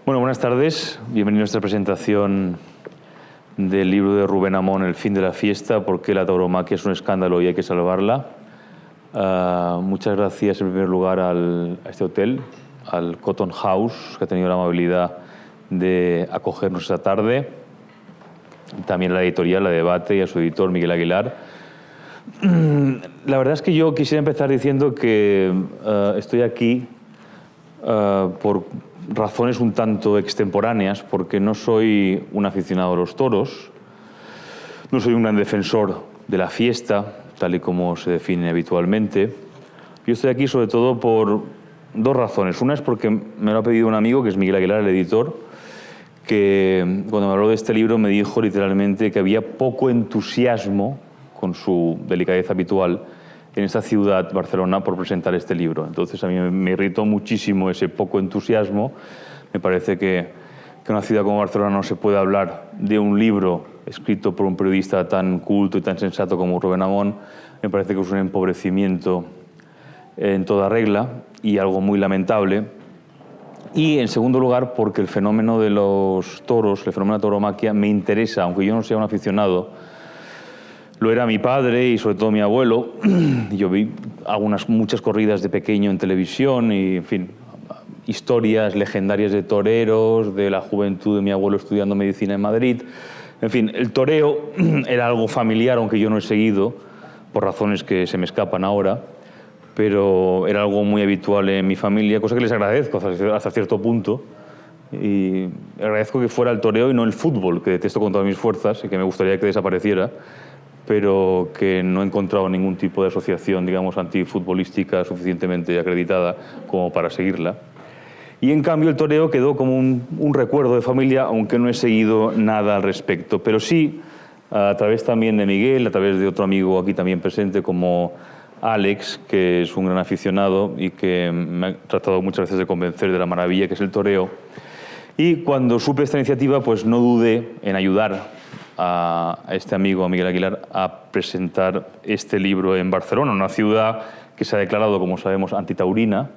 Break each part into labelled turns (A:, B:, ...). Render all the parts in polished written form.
A: Bueno, buenas tardes. Bienvenidos a esta presentación del libro de Rubén Amón, El fin de la fiesta, por qué la tauromaquia es un escándalo y hay que salvarla. Muchas gracias en primer lugar a este hotel, al Cotton House, que ha tenido la amabilidad de acogernos esta tarde. También a la editorial, a Debate, y a su editor, Miguel Aguilar. La verdad es que yo quisiera empezar diciendo que estoy aquí por razones un tanto extemporáneas, porque no soy un aficionado a los toros, no soy un gran defensor de la fiesta, tal y como se define habitualmente. Yo estoy aquí sobre todo por dos razones. Una es porque me lo ha pedido un amigo, que es Miguel Aguilar, el editor, que cuando me habló de este libro me dijo literalmente que había poco entusiasmo, con su delicadeza habitual, en esta ciudad, Barcelona, por presentar este libro. Entonces a mí me irritó muchísimo ese poco entusiasmo. Me parece que una ciudad como Barcelona no se puede hablar de un libro escrito por un periodista tan culto y tan sensato como Rubén Amón. Me parece que es un empobrecimiento en toda regla y algo muy lamentable. Y en segundo lugar, porque el fenómeno de los toros, el fenómeno de la tauromaquia, me interesa, aunque yo no sea un aficionado. Lo era mi padre y sobre todo mi abuelo. Yo vi muchas corridas de pequeño en televisión y, en fin, historias legendarias de toreros, de la juventud de mi abuelo estudiando medicina en Madrid. En fin, el toreo era algo familiar, aunque yo no he seguido, por razones que se me escapan ahora, pero era algo muy habitual en mi familia, cosa que les agradezco hasta cierto punto. Y agradezco que fuera el toreo y no el fútbol, que detesto con todas mis fuerzas y que me gustaría que desapareciera, pero que no he encontrado ningún tipo de asociación, digamos, antifutbolística suficientemente acreditada como para seguirla. Y en cambio el toreo quedó como un recuerdo de familia, aunque no he seguido nada al respecto. Pero sí, a través también de Miguel, a través de otro amigo aquí también presente como Alex, que es un gran aficionado y que me ha tratado muchas veces de convencer de la maravilla que es el toreo. Y cuando supe esta iniciativa, pues no dudé en ayudar a este amigo, a Miguel Aguilar, a presentar este libro en Barcelona, una ciudad que se ha declarado, como sabemos, antitaurina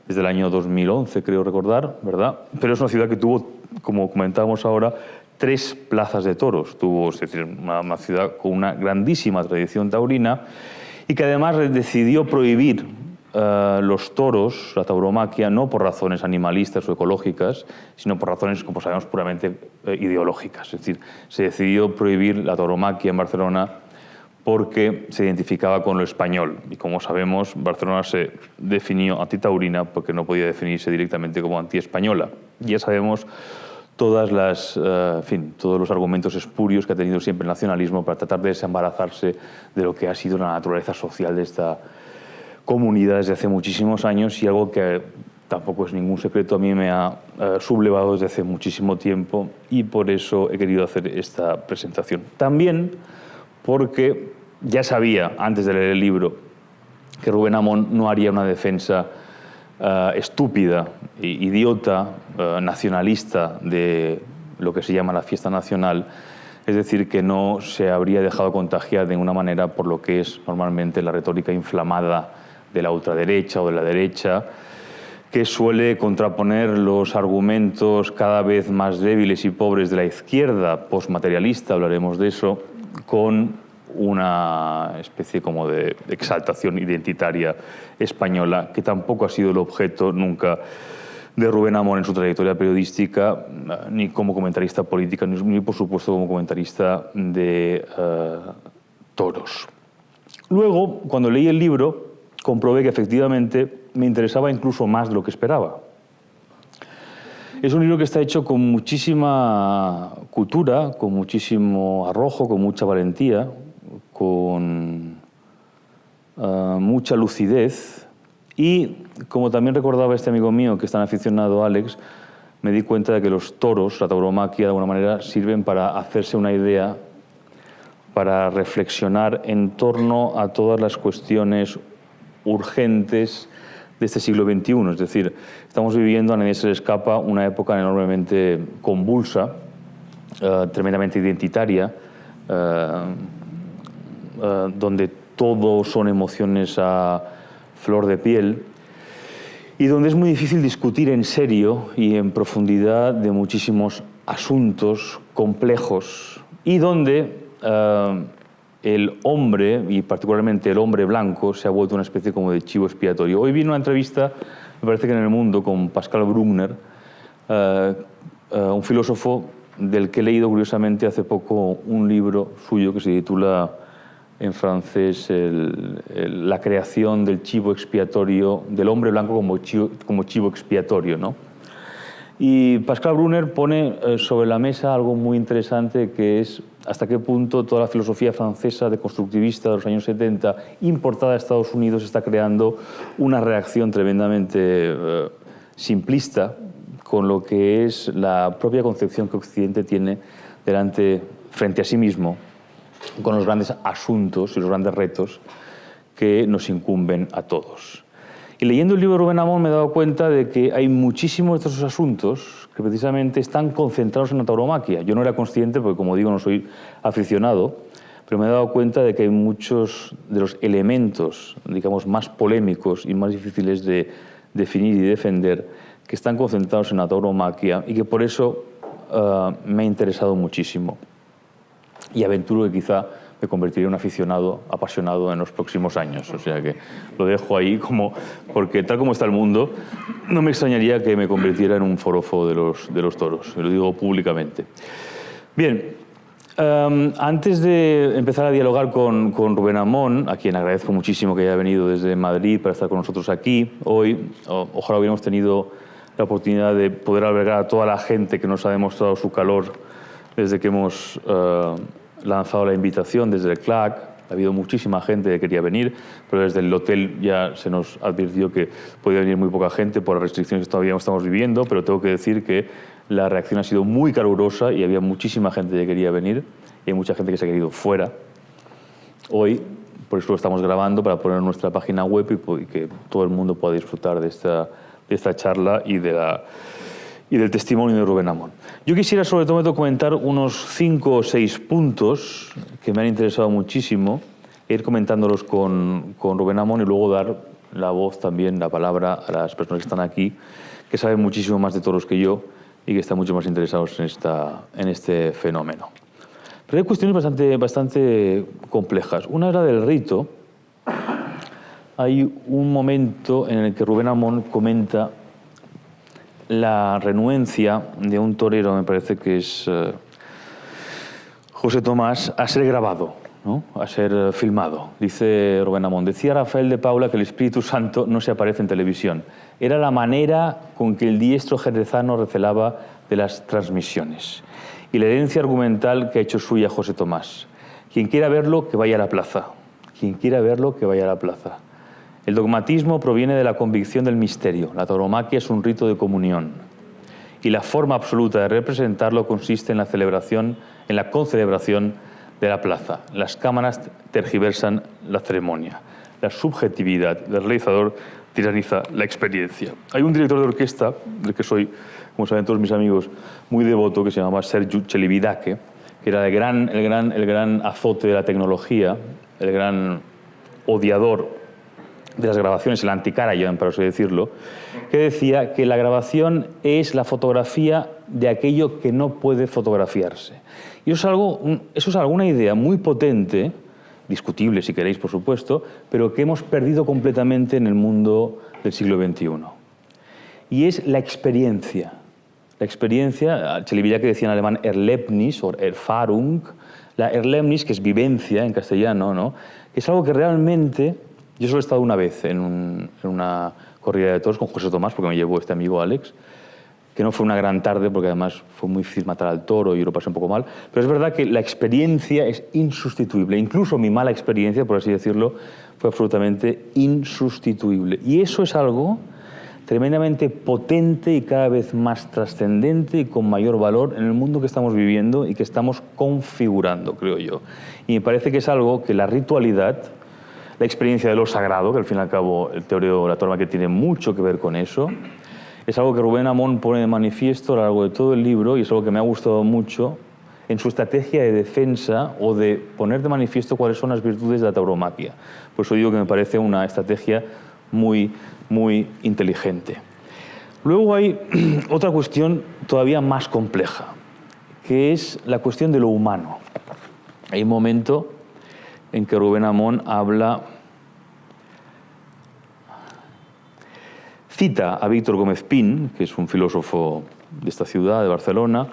A: desde el año 2011, creo recordar, ¿verdad? Pero es una ciudad que tuvo, como comentábamos ahora, 3 plazas de toros. Tuvo, es decir, una ciudad con una grandísima tradición taurina y que además decidió prohibir los toros, la tauromaquia, no por razones animalistas o ecológicas, sino por razones, como sabemos, puramente ideológicas. Es decir, se decidió prohibir la tauromaquia en Barcelona porque se identificaba con lo español. Y como sabemos, Barcelona se definió antitaurina porque no podía definirse directamente como antiespañola. Ya sabemos todos los argumentos espurios que ha tenido siempre el nacionalismo para tratar de desembarazarse de lo que ha sido la naturaleza social de esta comunidad desde hace muchísimos años, y algo que tampoco es ningún secreto, a mí me ha sublevado desde hace muchísimo tiempo, y por eso he querido hacer esta presentación. También porque ya sabía, antes de leer el libro, que Rubén Amón no haría una defensa estúpida, idiota, nacionalista de lo que se llama la fiesta nacional. Es decir, que no se habría dejado contagiar de ninguna manera por lo que es normalmente la retórica inflamada de la ultraderecha o de la derecha, que suele contraponer los argumentos cada vez más débiles y pobres de la izquierda postmaterialista, hablaremos de eso, con una especie como de exaltación identitaria española, que tampoco ha sido el objeto nunca de Rubén Amón en su trayectoria periodística, ni como comentarista político, ni por supuesto como comentarista de toros. Luego, cuando leí el libro, comprobé que efectivamente me interesaba incluso más de lo que esperaba. Es un libro que está hecho con muchísima cultura, con muchísimo arrojo, con mucha valentía, con mucha lucidez. Y, como también recordaba este amigo mío, que es tan aficionado, Alex, me di cuenta de que los toros, la tauromaquia, de alguna manera, sirven para hacerse una idea, para reflexionar en torno a todas las cuestiones urgentes de este siglo XXI. Es decir, estamos viviendo, a nadie se le escapa, una época enormemente convulsa, tremendamente identitaria, donde todo son emociones a flor de piel. y donde es muy difícil discutir en serio y en profundidad de muchísimos asuntos complejos, y donde el hombre, y particularmente el hombre blanco, se ha vuelto una especie como de chivo expiatorio. Hoy vi una entrevista, me parece que en El Mundo, con Pascal Bruckner, un filósofo del que he leído curiosamente hace poco un libro suyo que se titula en francés La creación del chivo expiatorio, del hombre blanco como chivo expiatorio, ¿no? Y Pascal Bruckner pone sobre la mesa algo muy interesante, que es hasta qué punto toda la filosofía francesa deconstructivista de los años 70, importada a Estados Unidos, está creando una reacción tremendamente simplista con lo que es la propia concepción que Occidente tiene frente a sí mismo, con los grandes asuntos y los grandes retos que nos incumben a todos. Y leyendo el libro de Rubén Amón me he dado cuenta de que hay muchísimos de estos asuntos que precisamente están concentrados en la tauromaquia. Yo no era consciente, porque como digo, no soy aficionado, pero me he dado cuenta de que hay muchos de los elementos, digamos, más polémicos y más difíciles de definir y defender, que están concentrados en la tauromaquia y que por eso me ha interesado muchísimo. Y aventuro que quizá me convertiré en un aficionado apasionado en los próximos años. O sea que lo dejo ahí porque tal como está el mundo, no me extrañaría que me convirtiera en un forofo de los toros. Lo digo públicamente. Bien, antes de empezar a dialogar con Rubén Amón, a quien agradezco muchísimo que haya venido desde Madrid para estar con nosotros aquí hoy, ojalá hubiéramos tenido la oportunidad de poder albergar a toda la gente que nos ha demostrado su calor desde que hemos lanzado la invitación, desde el CLAC. Ha habido muchísima gente que quería venir, pero desde el hotel ya se nos advirtió que podía venir muy poca gente por las restricciones que todavía estamos viviendo, pero tengo que decir que la reacción ha sido muy calurosa y había muchísima gente que quería venir y hay mucha gente que se ha querido fuera. Hoy, por eso lo estamos grabando, para poner en nuestra página web y que todo el mundo pueda disfrutar de esta charla y del testimonio de Rubén Amón. Yo quisiera sobre todo comentar unos 5 o 6 puntos que me han interesado muchísimo, e ir comentándolos con Rubén Amón y luego dar la voz también, la palabra a las personas que están aquí, que saben muchísimo más de toros que yo y que están mucho más interesados en este fenómeno. Pero hay cuestiones bastante complejas. Una es la del rito. Hay un momento en el que Rubén Amón comenta la renuencia de un torero, me parece que es José Tomás, a ser grabado, ¿no? A ser filmado. Dice Rubén Amón: decía Rafael de Paula que el Espíritu Santo no se aparece en televisión. Era la manera con que el diestro jerezano recelaba de las transmisiones y la herencia argumental que ha hecho suya José Tomás. Quien quiera verlo, que vaya a la plaza. Quien quiera verlo, que vaya a la plaza. El dogmatismo proviene de la convicción del misterio. La tauromaquia es un rito de comunión. Y la forma absoluta de representarlo consiste en la concelebración de la plaza. Las cámaras tergiversan la ceremonia. La subjetividad del realizador tiraniza la experiencia. Hay un director de orquesta, del que soy, como saben todos mis amigos, muy devoto, que se llamaba Sergiu Celibidache, que era el gran azote de la tecnología, el gran odiador de las grabaciones, el anticarayan, para así decirlo, que decía que la grabación es la fotografía de aquello que no puede fotografiarse. Y eso es alguna idea muy potente, discutible si queréis, por supuesto, pero que hemos perdido completamente en el mundo del siglo XXI. Y es la experiencia. La experiencia, Celibidache decía en alemán Erlebnis o Erfahrung, la Erlebnis, que es vivencia en castellano, ¿no? Que es algo que realmente... Yo solo he estado una vez en una corrida de toros con José Tomás, porque me llevó este amigo Alex, que no fue una gran tarde, porque además fue muy difícil matar al toro y yo lo pasé un poco mal. Pero es verdad que la experiencia es insustituible. Incluso mi mala experiencia, por así decirlo, fue absolutamente insustituible. Y eso es algo tremendamente potente y cada vez más trascendente y con mayor valor en el mundo que estamos viviendo y que estamos configurando, creo yo. Y me parece que es algo que la ritualidad, la experiencia de lo sagrado, que al fin y al cabo el teorema de la tauromaquia tiene mucho que ver con eso, es algo que Rubén Amón pone de manifiesto a lo largo de todo el libro y es algo que me ha gustado mucho en su estrategia de defensa o de poner de manifiesto cuáles son las virtudes de la tauromaquia. Por eso digo que me parece una estrategia muy, muy inteligente. Luego hay otra cuestión todavía más compleja, que es la cuestión de lo humano. Hay un momento en que Rubén Amón cita a Víctor Gómez Pin, que es un filósofo de esta ciudad, de Barcelona,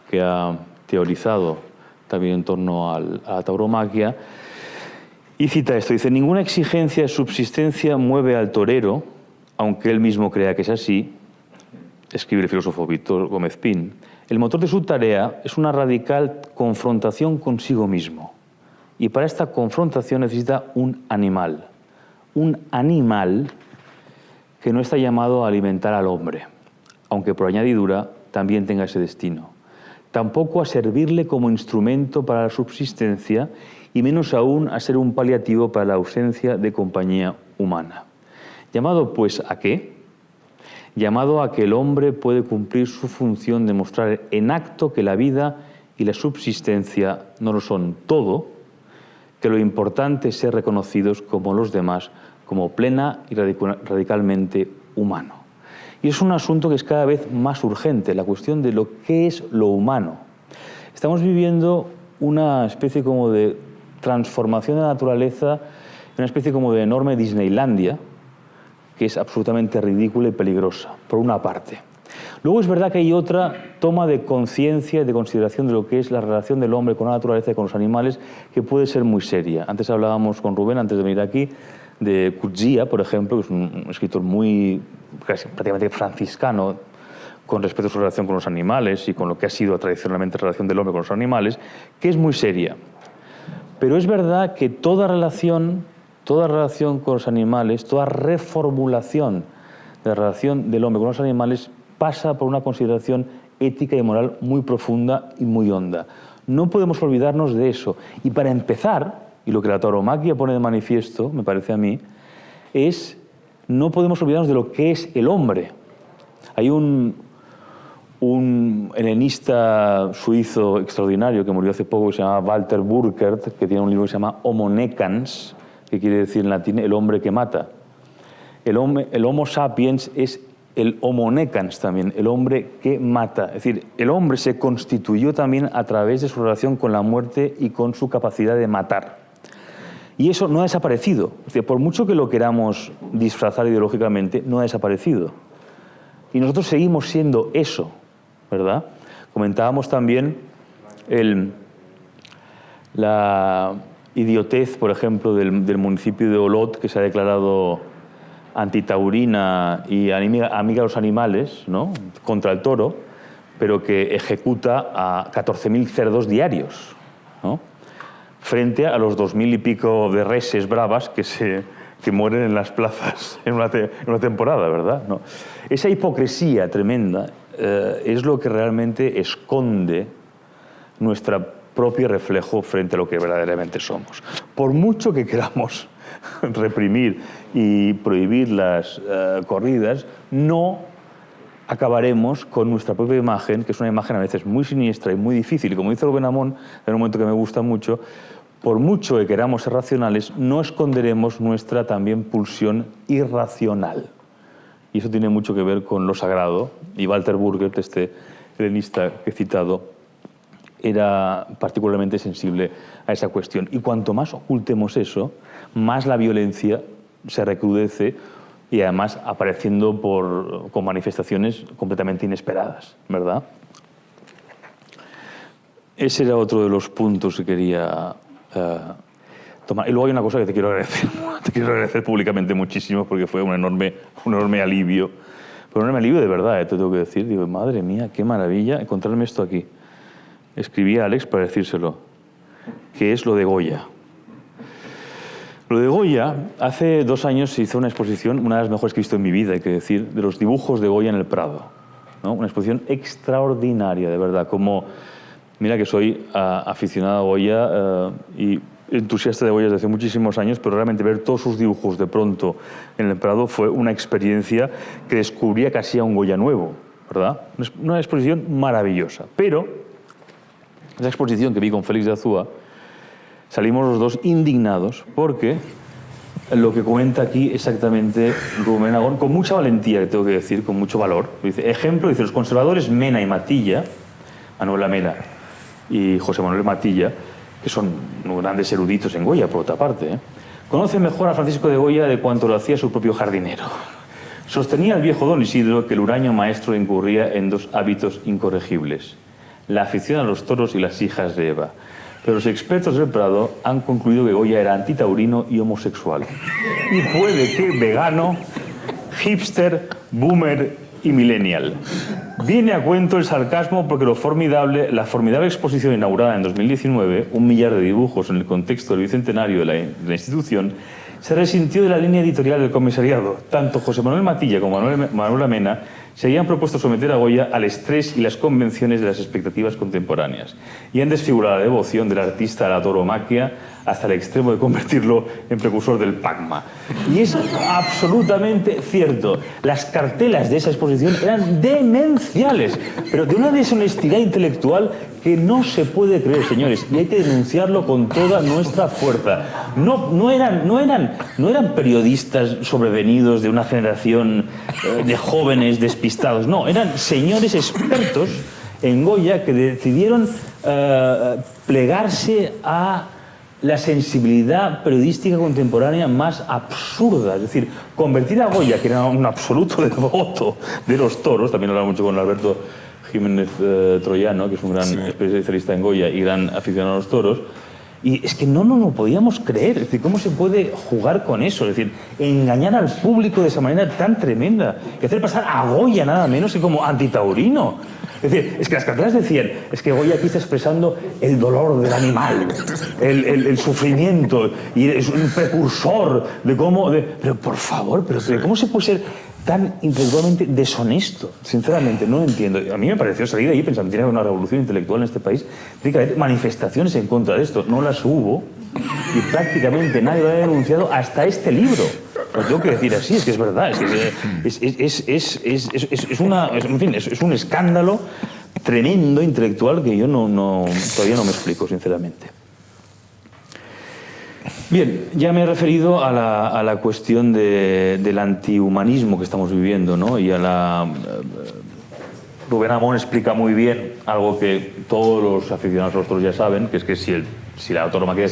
A: que ha teorizado también en torno a la tauromaquia, y cita esto, dice: ninguna exigencia de subsistencia mueve al torero, aunque él mismo crea que es así, escribe el filósofo Víctor Gómez Pin. El motor de su tarea es una radical confrontación consigo mismo, y para esta confrontación necesita un animal que no está llamado a alimentar al hombre, aunque por añadidura también tenga ese destino. Tampoco a servirle como instrumento para la subsistencia, y menos aún a ser un paliativo para la ausencia de compañía humana. ¿Llamado pues a qué? Llamado a que el hombre puede cumplir su función de mostrar en acto que la vida y la subsistencia no lo son todo, que lo importante es ser reconocidos como los demás, como plena y radicalmente humano. Y es un asunto que es cada vez más urgente, la cuestión de lo que es lo humano. Estamos viviendo una especie como de transformación de la naturaleza, una especie como de enorme Disneylandia, que es absolutamente ridícula y peligrosa, por una parte. Luego es verdad que hay otra toma de conciencia y de consideración de lo que es la relación del hombre con la naturaleza y con los animales, que puede ser muy seria. Antes hablábamos con Rubén, antes de venir aquí, de Coetzee, por ejemplo, que es un escritor muy prácticamente franciscano con respecto a su relación con los animales y con lo que ha sido tradicionalmente la relación del hombre con los animales, que es muy seria. Pero es verdad que toda relación con los animales, toda reformulación de la relación del hombre con los animales pasa por una consideración ética y moral muy profunda y muy honda. No podemos olvidarnos de eso. Y para empezar, y lo que la tauromaquia pone de manifiesto, me parece a mí, es no podemos olvidarnos de lo que es el hombre. Hay un helenista suizo extraordinario que murió hace poco, que se llama Walter Burkert, que tiene un libro que se llama Homo necans, que quiere decir en latín el hombre que mata. El Homo sapiens es el Homo necans también, el hombre que mata. Es decir, el hombre se constituyó también a través de su relación con la muerte y con su capacidad de matar. Y eso no ha desaparecido. Es decir, por mucho que lo queramos disfrazar ideológicamente, no ha desaparecido. Y nosotros seguimos siendo eso, ¿verdad? Comentábamos también la idiotez, por ejemplo, del municipio de Olot, que se ha declarado antitaurina y amiga de los animales, ¿no?, contra el toro, pero que ejecuta a 14.000 cerdos diarios, ¿no?, frente a los 2.000 y pico de reses bravas que mueren en las plazas en una temporada, ¿verdad? ¿No? Esa hipocresía tremenda es lo que realmente esconde nuestro propio reflejo frente a lo que verdaderamente somos. Por mucho que queramos reprimir y prohibir las corridas, no acabaremos con nuestra propia imagen, que es una imagen a veces muy siniestra y muy difícil. Y como dice Rubén Amón, en un momento que me gusta mucho, por mucho que queramos ser racionales, no esconderemos nuestra también pulsión irracional. Y eso tiene mucho que ver con lo sagrado. Y Walter Burkert, este helenista que he citado, era particularmente sensible a esa cuestión. Y cuanto más ocultemos eso, más la violencia se recrudece y además apareciendo con manifestaciones completamente inesperadas, ¿verdad? Ese era otro de los puntos que quería tomar. Y luego hay una cosa que te quiero agradecer públicamente muchísimo, porque fue un enorme alivio. Pero un enorme alivio de verdad, te tengo que decir. Digo, madre mía, qué maravilla encontrarme esto aquí. Escribí a Alex para decírselo, que es lo de Goya. Lo de Goya, hace 2 años se hizo una exposición, una de las mejores que he visto en mi vida, hay que decir, de los dibujos de Goya en el Prado, ¿no? Una exposición extraordinaria, de verdad. Mira que soy aficionado a Goya y entusiasta de Goya desde hace muchísimos años, pero realmente ver todos sus dibujos de pronto en el Prado fue una experiencia que descubría casi a un Goya nuevo, ¿verdad? Una exposición maravillosa. Pero esa exposición que vi con Félix de Azúa, salimos los dos indignados porque lo que comenta aquí exactamente Rubén Agón, con mucha valentía, que tengo que decir, con mucho valor. Dice, ejemplo, dice, los conservadores Mena y Matilla, Manuela Mena y José Manuel Matilla, que son grandes eruditos en Goya, por otra parte, conocen mejor a Francisco de Goya de cuanto lo hacía su propio jardinero. Sostenía el viejo don Isidro que el huraño maestro incurría en dos hábitos incorregibles, la afición a los toros y las hijas de Eva. Pero los expertos del Prado han concluido que Goya era antitaurino y homosexual. Y puede que vegano, hipster, boomer y millennial. Viene a cuento el sarcasmo porque la formidable exposición inaugurada en 2019, 1 millar de dibujos en el contexto del bicentenario de la institución, se resintió de la línea editorial del comisariado. Tanto José Manuel Matilla como Manuela Mena se habían propuesto someter a Goya al estrés y las convenciones de las expectativas contemporáneas y han desfigurado la devoción del artista a la tauromaquia hasta el extremo de convertirlo en precursor del Pacma. Y es absolutamente cierto. Las cartelas de esa exposición eran demenciales, pero de una deshonestidad intelectual que no se puede creer, señores, y hay que denunciarlo con toda nuestra fuerza. No eran periodistas sobrevenidos de una generación de jóvenes despistados, no, eran señores expertos en Goya que decidieron plegarse a la sensibilidad periodística contemporánea más absurda. Es decir, convertir a Goya, que era un absoluto devoto de los toros, también hablaba mucho con Alberto Jiménez Troyano, que es un gran especialista en Goya y gran aficionado a los toros, y es que no lo podíamos creer. Es decir, ¿cómo se puede jugar con eso? Es decir, engañar al público de esa manera tan tremenda y hacer pasar a Goya nada menos que como antitaurino. Es decir, es que las cartelas decían, es que Goya aquí está expresando el dolor del animal, el sufrimiento, y es un precursor de cómo... pero por favor, pero ¿cómo se puede ser tan intelectualmente deshonesto? Sinceramente, no lo entiendo. A mí me pareció salir de ahí pensando que tiene que haber una revolución intelectual en este país, tiene que haber manifestaciones en contra de esto. No las hubo y prácticamente nadie lo ha denunciado hasta este libro. Lo tengo que decir así, es que es verdad. Es un escándalo tremendo intelectual que yo todavía no me explico, sinceramente. Bien, ya me he referido a la cuestión del antihumanismo que estamos viviendo, ¿no? Y Rubén Amón explica muy bien algo que todos los aficionados a los toros ya saben, que es que si la tauromaquia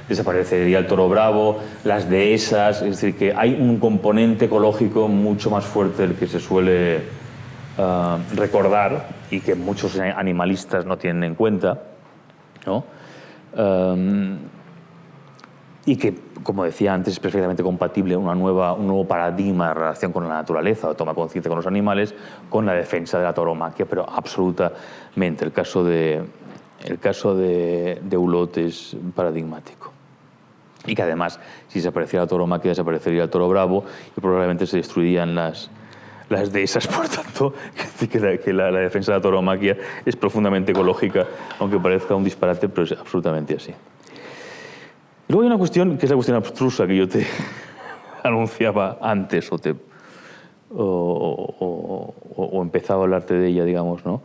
A: desaparecería el toro bravo, las dehesas, es decir, que hay un componente ecológico mucho más fuerte del que se suele recordar y que muchos animalistas no tienen en cuenta, ¿no? Y que, como decía antes, es perfectamente compatible un nuevo paradigma de relación con la naturaleza o toma conciencia con los animales con la defensa de la tauromaquia, pero absolutamente. El caso de Hulot es paradigmático. Y que además, si desapareciera la tauromaquia, desaparecería el toro bravo y probablemente se destruirían las dehesas. Por tanto, que la defensa de la tauromaquia es profundamente ecológica, aunque parezca un disparate, pero es absolutamente así. Luego hay una cuestión que es la cuestión abstrusa que yo te anunciaba antes o empezaba a hablarte de ella, digamos, ¿no?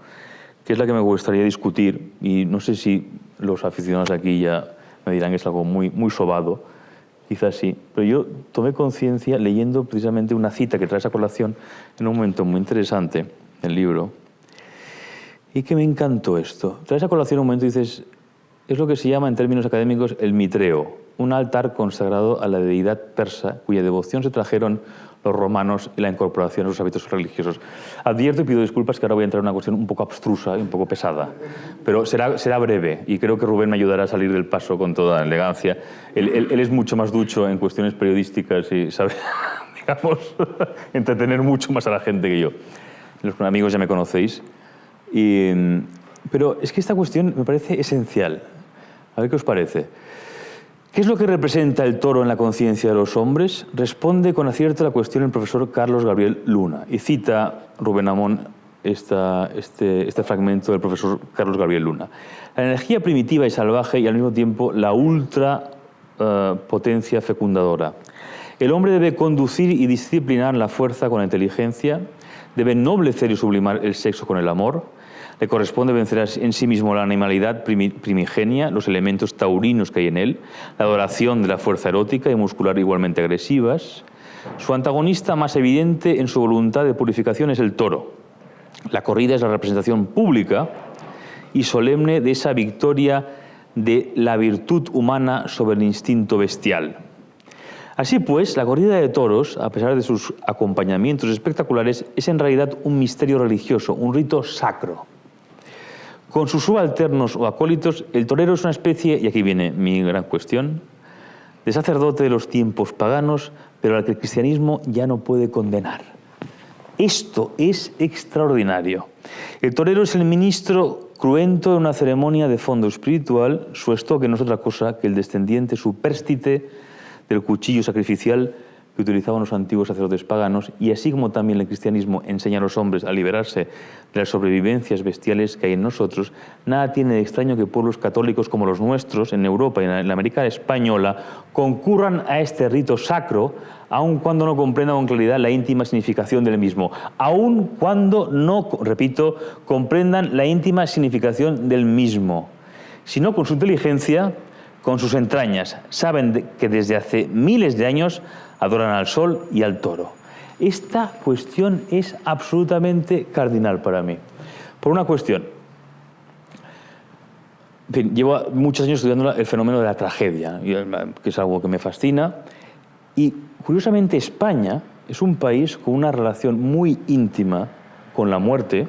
A: Que es la que me gustaría discutir, y no sé si los aficionados aquí ya me dirán que es algo muy, muy sobado, quizás sí, pero yo tomé conciencia leyendo precisamente una cita que traes a colación en un momento muy interesante del libro, y que me encantó esto. Traes a colación un momento y dices, es lo que se llama en términos académicos el mitreo, un altar consagrado a la deidad persa cuya devoción se trajeron los romanos y la incorporación a sus hábitos religiosos. Advierto y pido disculpas que ahora voy a entrar en una cuestión un poco abstrusa y un poco pesada, pero será breve y creo que Rubén me ayudará a salir del paso con toda elegancia. Él es mucho más ducho en cuestiones periodísticas y sabe, digamos, entretener mucho más a la gente que yo. Los amigos ya me conocéis. Pero es que esta cuestión me parece esencial. A ver qué os parece. ¿Qué es lo que representa el toro en la conciencia de los hombres? Responde con acierto la cuestión el profesor Carlos Gabriel Luna. Y cita Rubén Amón este fragmento del profesor Carlos Gabriel Luna. La energía primitiva y salvaje y al mismo tiempo la ultra potencia fecundadora. El hombre debe conducir y disciplinar la fuerza con la inteligencia, debe ennoblecer y sublimar el sexo con el amor. Le corresponde vencer en sí mismo la animalidad primigenia, los elementos taurinos que hay en él, la adoración de la fuerza erótica y muscular igualmente agresivas. Su antagonista más evidente en su voluntad de purificación es el toro. La corrida es la representación pública y solemne de esa victoria de la virtud humana sobre el instinto bestial. Así pues, la corrida de toros, a pesar de sus acompañamientos espectaculares, es en realidad un misterio religioso, un rito sacro. Con sus subalternos o acólitos, el torero es una especie, y aquí viene mi gran cuestión, de sacerdote de los tiempos paganos, pero al que el cristianismo ya no puede condenar. Esto es extraordinario. El torero es el ministro cruento de una ceremonia de fondo espiritual, su estoque no es otra cosa que el descendiente supérstite del cuchillo sacrificial que utilizaban los antiguos sacerdotes paganos, y así como también el cristianismo enseña a los hombres a liberarse de las sobrevivencias bestiales que hay en nosotros, nada tiene de extraño que pueblos católicos como los nuestros, en Europa y en la América española, concurran a este rito sacro, aun cuando no comprendan con claridad la íntima significación del mismo, aun cuando no, repito, comprendan la íntima significación del mismo, sino con su inteligencia, con sus entrañas, saben que desde hace miles de años adoran al sol y al toro. Esta cuestión es absolutamente cardinal para mí. Por una cuestión, en fin, llevo muchos años estudiando el fenómeno de la tragedia, que es algo que me fascina, y curiosamente España es un país con una relación muy íntima con la muerte,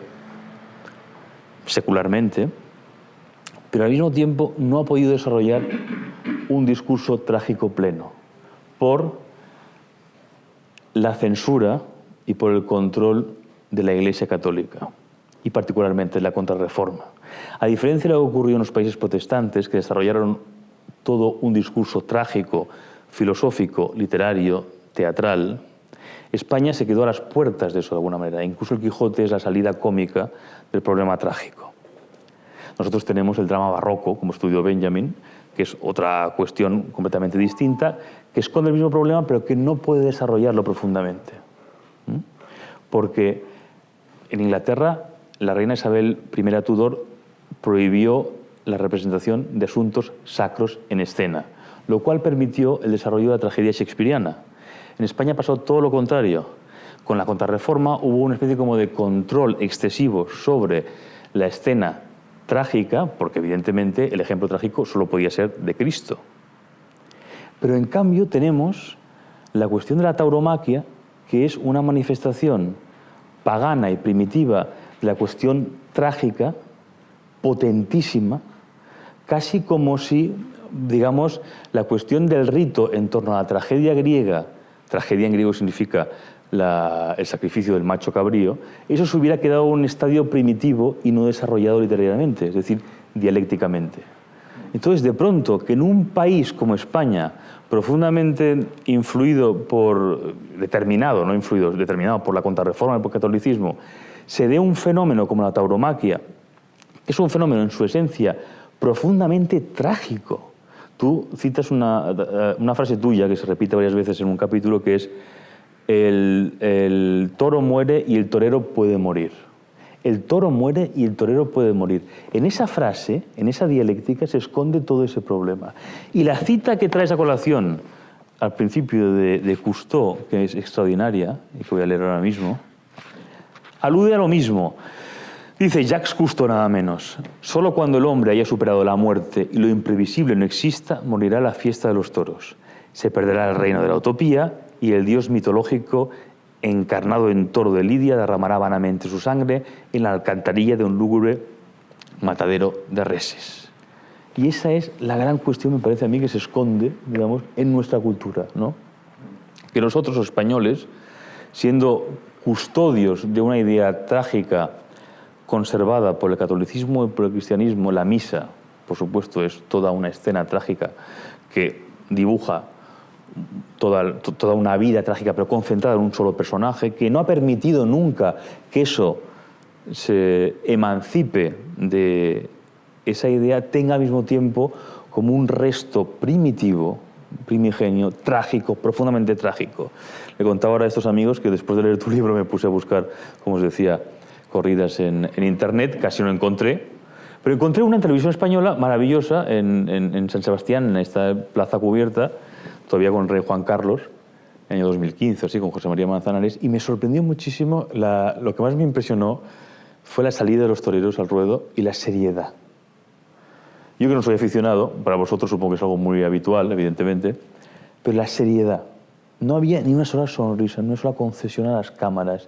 A: secularmente, pero al mismo tiempo no ha podido desarrollar un discurso trágico pleno por la censura y por el control de la Iglesia Católica, y particularmente la Contrarreforma. A diferencia de lo que ocurrió en los países protestantes, que desarrollaron todo un discurso trágico, filosófico, literario, teatral, España se quedó a las puertas de eso de alguna manera. Incluso el Quijote es la salida cómica del problema trágico. Nosotros tenemos el drama barroco, como estudió Benjamin, que es otra cuestión completamente distinta, que esconde el mismo problema, pero que no puede desarrollarlo profundamente. Porque en Inglaterra, la reina Isabel I Tudor prohibió la representación de asuntos sacros en escena, lo cual permitió el desarrollo de la tragedia shakespeariana. En España pasó todo lo contrario. Con la Contrarreforma hubo una especie como de control excesivo sobre la escena trágica, porque evidentemente el ejemplo trágico solo podía ser de Cristo. Pero en cambio tenemos la cuestión de la tauromaquia, que es una manifestación pagana y primitiva de la cuestión trágica, potentísima, casi como si, digamos, la cuestión del rito en torno a la tragedia griega, tragedia en griego significa el sacrificio del macho cabrío, eso se hubiera quedado en un estadio primitivo y no desarrollado literariamente, es decir, dialécticamente. Entonces, de pronto, que en un país como España, profundamente influido por, determinado por la Contrarreforma y por el catolicismo, se dé un fenómeno como la tauromaquia, que es un fenómeno en su esencia profundamente trágico. Tú citas una frase tuya que se repite varias veces en un capítulo, que es el toro muere y el torero puede morir. El toro muere y el torero puede morir. En esa frase, en esa dialéctica, se esconde todo ese problema. Y la cita que traes a colación al principio de Cousteau, que es extraordinaria, y que voy a leer ahora mismo, alude a lo mismo. Dice Jacques Cousteau nada menos: solo cuando el hombre haya superado la muerte y lo imprevisible no exista, morirá la fiesta de los toros. Se perderá el reino de la utopía y el dios mitológico encarnado en toro de Lidia derramará vanamente su sangre en la alcantarilla de un lúgubre matadero de reses. Y esa es la gran cuestión, me parece a mí, que se esconde, digamos, en nuestra cultura, ¿no? Que nosotros, los españoles, siendo custodios de una idea trágica conservada por el catolicismo y por el cristianismo, la misa, por supuesto, es toda una escena trágica que dibuja toda una vida trágica, pero concentrada en un solo personaje, que no ha permitido nunca que eso se emancipe de esa idea, tenga al mismo tiempo como un resto primitivo, primigenio, trágico, profundamente trágico. Le contaba ahora a estos amigos que después de leer tu libro me puse a buscar, como os decía, corridas en internet, casi no encontré. Pero encontré una en televisión española maravillosa en San Sebastián, en esta plaza cubierta, todavía con el rey Juan Carlos, en el año 2015, así, con José María Manzanares, y me sorprendió muchísimo, lo que más me impresionó fue la salida de los toreros al ruedo y la seriedad. Yo que no soy aficionado, para vosotros supongo que es algo muy habitual, evidentemente, pero la seriedad. No había ni una sola sonrisa, ni una sola concesión a las cámaras.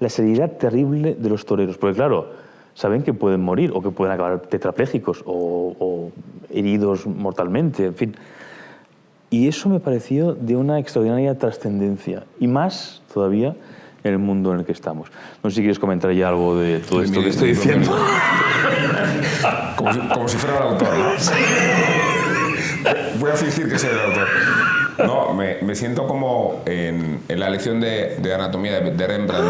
A: La seriedad terrible de los toreros, porque claro, saben que pueden morir o que pueden acabar tetraplégicos o heridos mortalmente, en fin. Y eso me pareció de una extraordinaria trascendencia, y más todavía en el mundo en el que estamos. No sé si quieres comentar ya algo de todo esto que estoy diciendo.
B: Como si fuera el autor, ¿no? Voy a fingir que soy el autor. No, me siento como en la lección de anatomía de Rembrandt,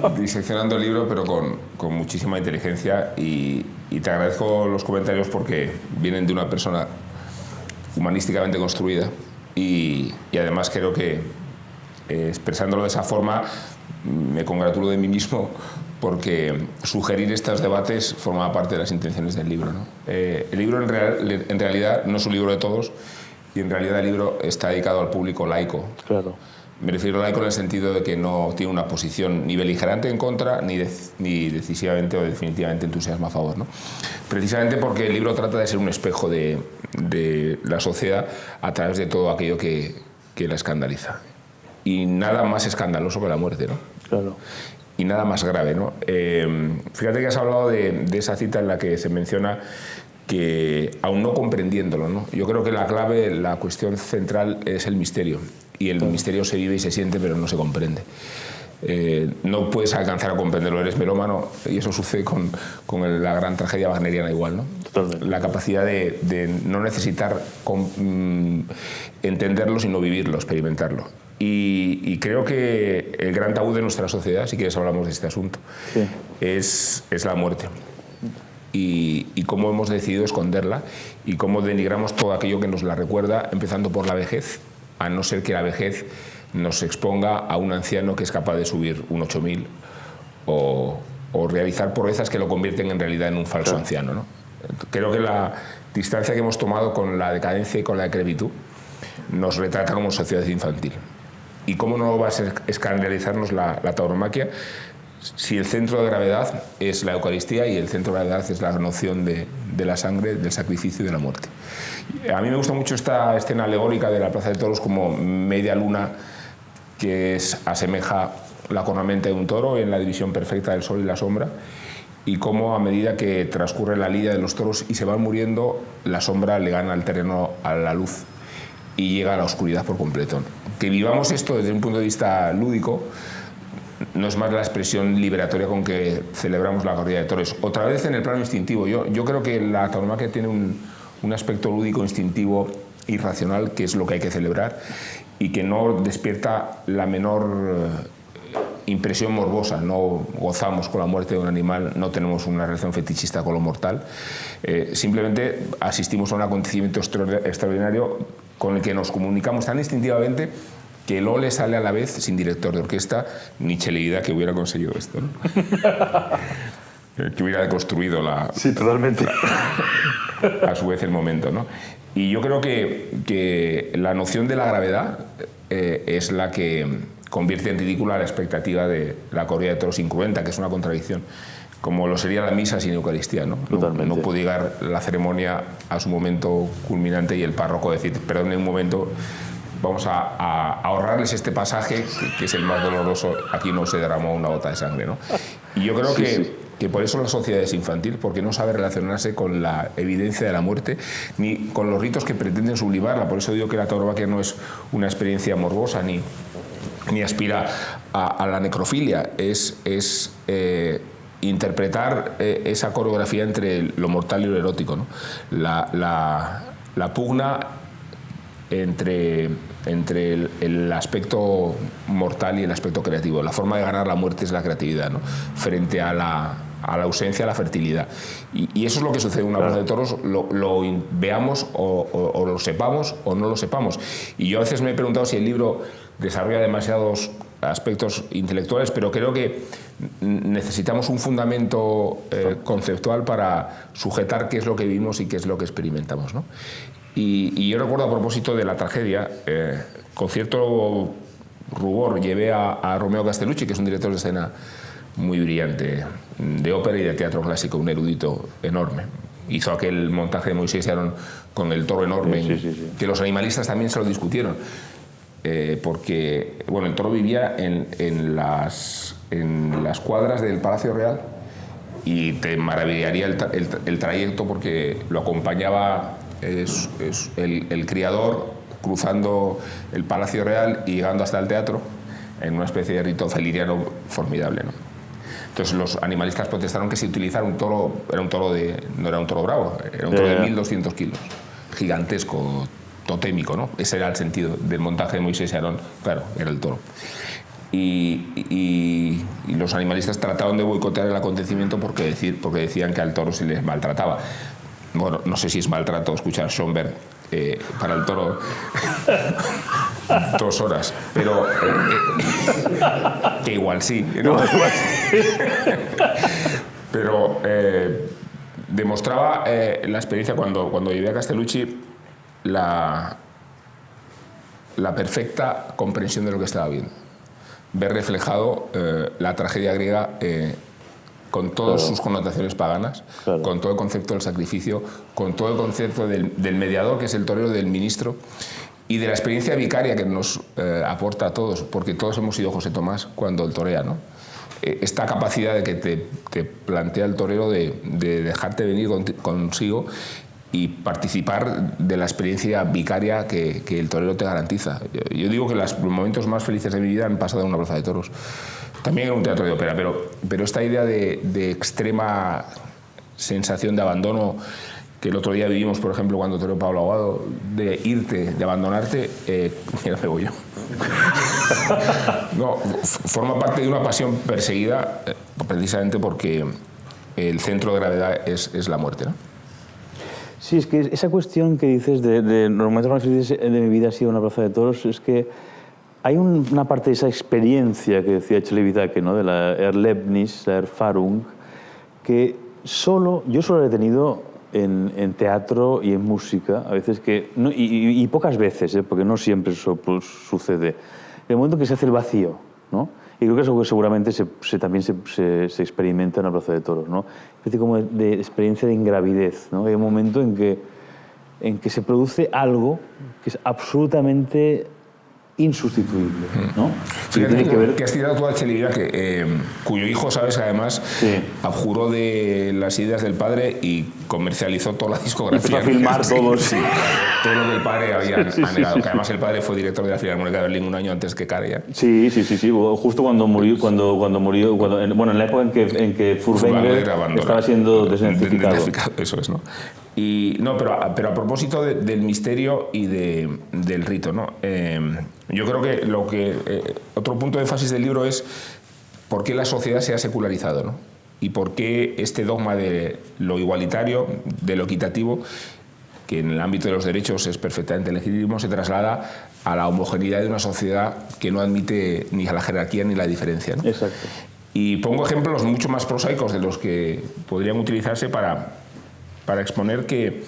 B: ¿no? Diseccionando el libro, pero con muchísima inteligencia, y te agradezco los comentarios porque vienen de una persona humanísticamente construida, y además creo que expresándolo de esa forma me congratulo de mí mismo, porque sugerir estos debates formaba parte de las intenciones del libro, ¿no? El libro en realidad no es un libro de todos, y en realidad el libro está dedicado al público laico.
A: Claro.
B: Me refiero a laico en el sentido de que no tiene una posición ni beligerante en contra, ni decisivamente o definitivamente entusiasma a favor, ¿no? Precisamente porque el libro trata de ser un espejo de la sociedad a través de todo aquello que la escandaliza. Y nada más escandaloso que la muerte, ¿no?
A: Claro.
B: Y nada más grave, ¿no? Fíjate que has hablado de esa cita en la que se menciona que, aún no comprendiéndolo, ¿no? Yo creo que la clave, la cuestión central es el misterio. Y el misterio se vive y se siente, pero no se comprende. No puedes alcanzar a comprenderlo, eres melómano, y eso sucede con la gran tragedia wagneriana igual, ¿no?
A: Totalmente.
B: La capacidad de no necesitar entenderlo, sino vivirlo, experimentarlo. Y creo que el gran tabú de nuestra sociedad, si quieres hablamos de este asunto,
A: sí,
B: es la muerte. Y cómo hemos decidido esconderla, y cómo denigramos todo aquello que nos la recuerda, empezando por la vejez, a no ser que la vejez nos exponga a un anciano que es capaz de subir un 8000 o realizar proezas que lo convierten en realidad en un falso anciano, ¿no? Creo que la distancia que hemos tomado con la decadencia y con la decrepitud nos retrata como sociedad infantil. ¿Y cómo no va a escandalizarnos la tauromaquia si el centro de gravedad es la Eucaristía y el centro de gravedad es la noción de la sangre, del sacrificio y de la muerte? A mí me gusta mucho esta escena alegórica de la Plaza de Toros como media luna que asemeja la cornamenta de un toro en la división perfecta del sol y la sombra, y cómo a medida que transcurre la lidia de los toros y se van muriendo, la sombra le gana al terreno a la luz y llega a la oscuridad por completo. Que vivamos esto desde un punto de vista lúdico no es más la expresión liberatoria con que celebramos la corrida de toros. Otra vez en el plano instintivo. Yo creo que la tauromaquia tiene un aspecto lúdico, instintivo, irracional, que es lo que hay que celebrar, y que no despierta la menor impresión morbosa. No gozamos con la muerte de un animal, no tenemos una relación fetichista con lo mortal. Simplemente asistimos a un acontecimiento extraordinario con el que nos comunicamos tan instintivamente que el ole sale a la vez sin director de orquesta ni Cheleida, que hubiera conseguido esto, ¿no? Que hubiera construido
A: sí, totalmente.
B: a su vez el momento, ¿no? Y yo creo que la noción de la gravedad es la que convierte en ridícula la expectativa de la corrida de toros incruenta, que es una contradicción, como lo sería la misa sin Eucaristía, ¿no? No puede llegar la ceremonia a su momento culminante y el párroco decir, perdón un momento, vamos a ahorrarles este pasaje, que es el más doloroso, aquí no se derramó una gota de sangre, ¿no? Y yo creo que por eso la sociedad es infantil, porque no sabe relacionarse con la evidencia de la muerte, ni con los ritos que pretenden sublimarla. Por eso digo que la tauromaquia no es una experiencia morbosa, ni aspira a la necrofilia, es interpretar esa coreografía entre lo mortal y lo erótico, ¿no? La pugna entre el aspecto mortal y el aspecto creativo. La forma de ganar la muerte es la creatividad, ¿no? Frente a a la ausencia, a la fertilidad. Y eso es lo que sucede en una plaza de toros, lo veamos o lo sepamos o no lo sepamos. Y yo a veces me he preguntado si el libro desarrolla demasiados aspectos intelectuales, pero creo que necesitamos un fundamento conceptual para sujetar qué es lo que vivimos y qué es lo que experimentamos, ¿no? Y yo recuerdo, a propósito de la tragedia, con cierto rubor llevé a Romeo Castellucci, que es un director de escena muy brillante, de ópera y de teatro clásico, un erudito enorme. Hizo aquel montaje de Moisés y Aarón con el toro enorme, que los animalistas también se lo discutieron, porque bueno, el toro vivía en las cuadras del Palacio Real, y te maravillaría el trayecto, porque lo acompañaba el criador cruzando el Palacio Real y llegando hasta el teatro en una especie de rito celiriano formidable, ¿no? Entonces los animalistas protestaron que se utilizara un toro, no era un toro bravo, era un toro de 1.200 kilos, gigantesco, totémico, ¿no? Ese era el sentido del montaje de Moisés y Aarón, claro, era el toro. Y los animalistas trataron de boicotear el acontecimiento porque decían que al toro se les maltrataba. Bueno, no sé si es maltrato escuchar Schoenberg para el toro 2 horas, pero que igual sí, ¿no? Pero demostraba la experiencia cuando llegué a Castellucci la perfecta comprensión de lo que estaba viendo. Ver reflejado la tragedia griega con todas sus connotaciones paganas, con todo el concepto del sacrificio, con todo el concepto del mediador, que es el torero, del ministro, y de la experiencia vicaria que nos aporta a todos, porque todos hemos sido José Tomás cuando el torea, ¿no? Esta capacidad de que te plantea el torero de dejarte venir consigo y participar de la experiencia vicaria que el torero te garantiza. Yo digo que los momentos más felices de mi vida han pasado en una plaza de toros. También en un teatro de ópera, pero esta idea de extrema sensación de abandono que el otro día vivimos, por ejemplo, cuando toreó Pablo Aguado, de irte, de abandonarte, mira, me voy yo. No, forma parte de una pasión perseguida precisamente porque el centro de gravedad es la muerte, ¿no?
A: Sí, es que esa cuestión que dices de los momentos más felices de mi vida ha sido una plaza de toros, es que hay una parte de esa experiencia que decía Chelevitake, ¿no? De la Erlebnis, la Erfahrung, que yo solo la he tenido en teatro y en música, a veces y pocas veces, porque no siempre eso sucede. El momento que se hace el vacío, ¿no? Y creo que eso seguramente también se experimenta en la plaza de toros, ¿no? Una especie como de experiencia de ingravidez, ¿no? Hay un momento en que se produce algo que es absolutamente insustituible, ¿no?
B: Fíjate que has citado tú a Chelevitake, cuyo hijo, sabes, además abjuró de las ideas del padre y comercializó toda la discografía.
A: Empezó a filmar todo,
B: todo lo que el padre había anhelado. Que además el padre fue director de la Filarmónica de Berlín un año antes que Karajan.
A: Sí. Justo cuando murió, en la época en que Furtwängler estaba siendo desnazificado.
B: Eso es, ¿no? Pero a propósito del misterio y del rito, ¿no? Yo creo que otro punto de énfasis del libro es por qué la sociedad se ha secularizado, ¿no? Y por qué este dogma de lo igualitario, de lo equitativo, que en el ámbito de los derechos es perfectamente legítimo, se traslada a la homogeneidad de una sociedad que no admite ni a la jerarquía ni la diferencia, ¿no?
A: Exacto.
B: Y pongo ejemplos mucho más prosaicos de los que podrían utilizarse para exponer que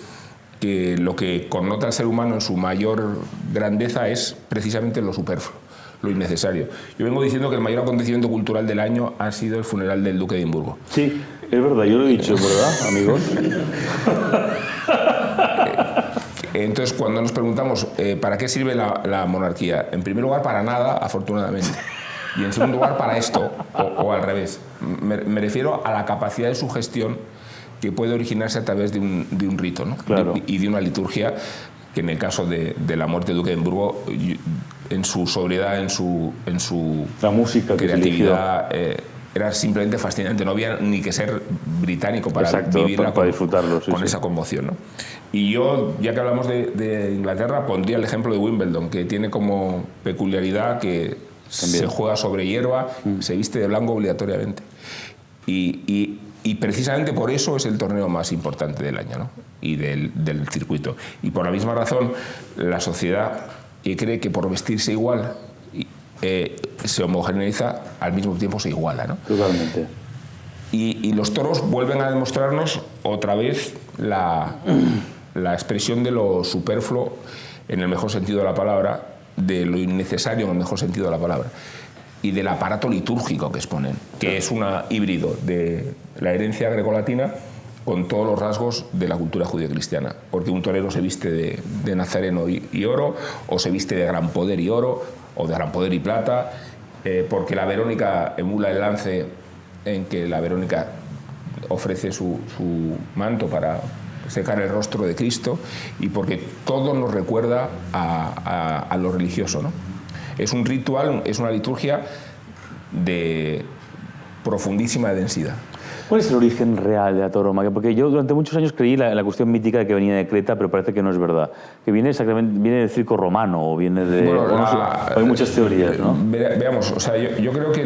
B: lo que connota al ser humano en su mayor grandeza es precisamente lo superfluo, lo innecesario. Yo vengo diciendo que el mayor acontecimiento cultural del año ha sido el funeral del duque de Edimburgo.
A: Sí, es verdad, yo lo he dicho, ¿verdad, amigos?
B: Entonces, cuando nos preguntamos ¿para qué sirve la monarquía? En primer lugar, para nada, afortunadamente. Y en segundo lugar, para esto, o al revés. Me refiero a la capacidad de sugestión que puede originarse a través de un rito, ¿no?
A: Claro.
B: Y de una liturgia que, en el caso de la muerte del duque de Edimburgo, en su sobriedad, en su
A: la música
B: creatividad, era simplemente fascinante. No había ni que ser británico para vivirla
A: para disfrutarlo,
B: con esa conmoción, ¿no? Y yo, ya que hablamos de Inglaterra, pondría el ejemplo de Wimbledon, que tiene como peculiaridad que también se juega sobre hierba, se viste de blanco obligatoriamente. Y Y precisamente por eso es el torneo más importante del año, ¿no? Y del circuito. Y por la misma razón, la sociedad cree que por vestirse igual se homogeneiza, al mismo tiempo se iguala, ¿no?
A: Totalmente.
B: Y los toros vuelven a demostrarnos otra vez la expresión de lo superfluo, en el mejor sentido de la palabra, de lo innecesario en el mejor sentido de la palabra, y del aparato litúrgico que exponen, que es un híbrido de la herencia grecolatina con todos los rasgos de la cultura judio-cristiana, porque un torero se viste de nazareno y oro, o se viste de gran poder y oro, o de gran poder y plata, porque la Verónica emula el lance en que la Verónica ofrece su manto para secar el rostro de Cristo, y porque todo nos recuerda a lo religioso, ¿no? Es un ritual, es una liturgia de profundísima densidad.
A: ¿Cuál es el origen real de la tauromaquia? Porque yo durante muchos años creí la cuestión mítica de que venía de Creta, pero parece que no es verdad. Que viene exactamente, viene del circo romano o viene de...
B: Bueno,
A: hay muchas teorías, ¿no?
B: Veamos, o sea, yo creo que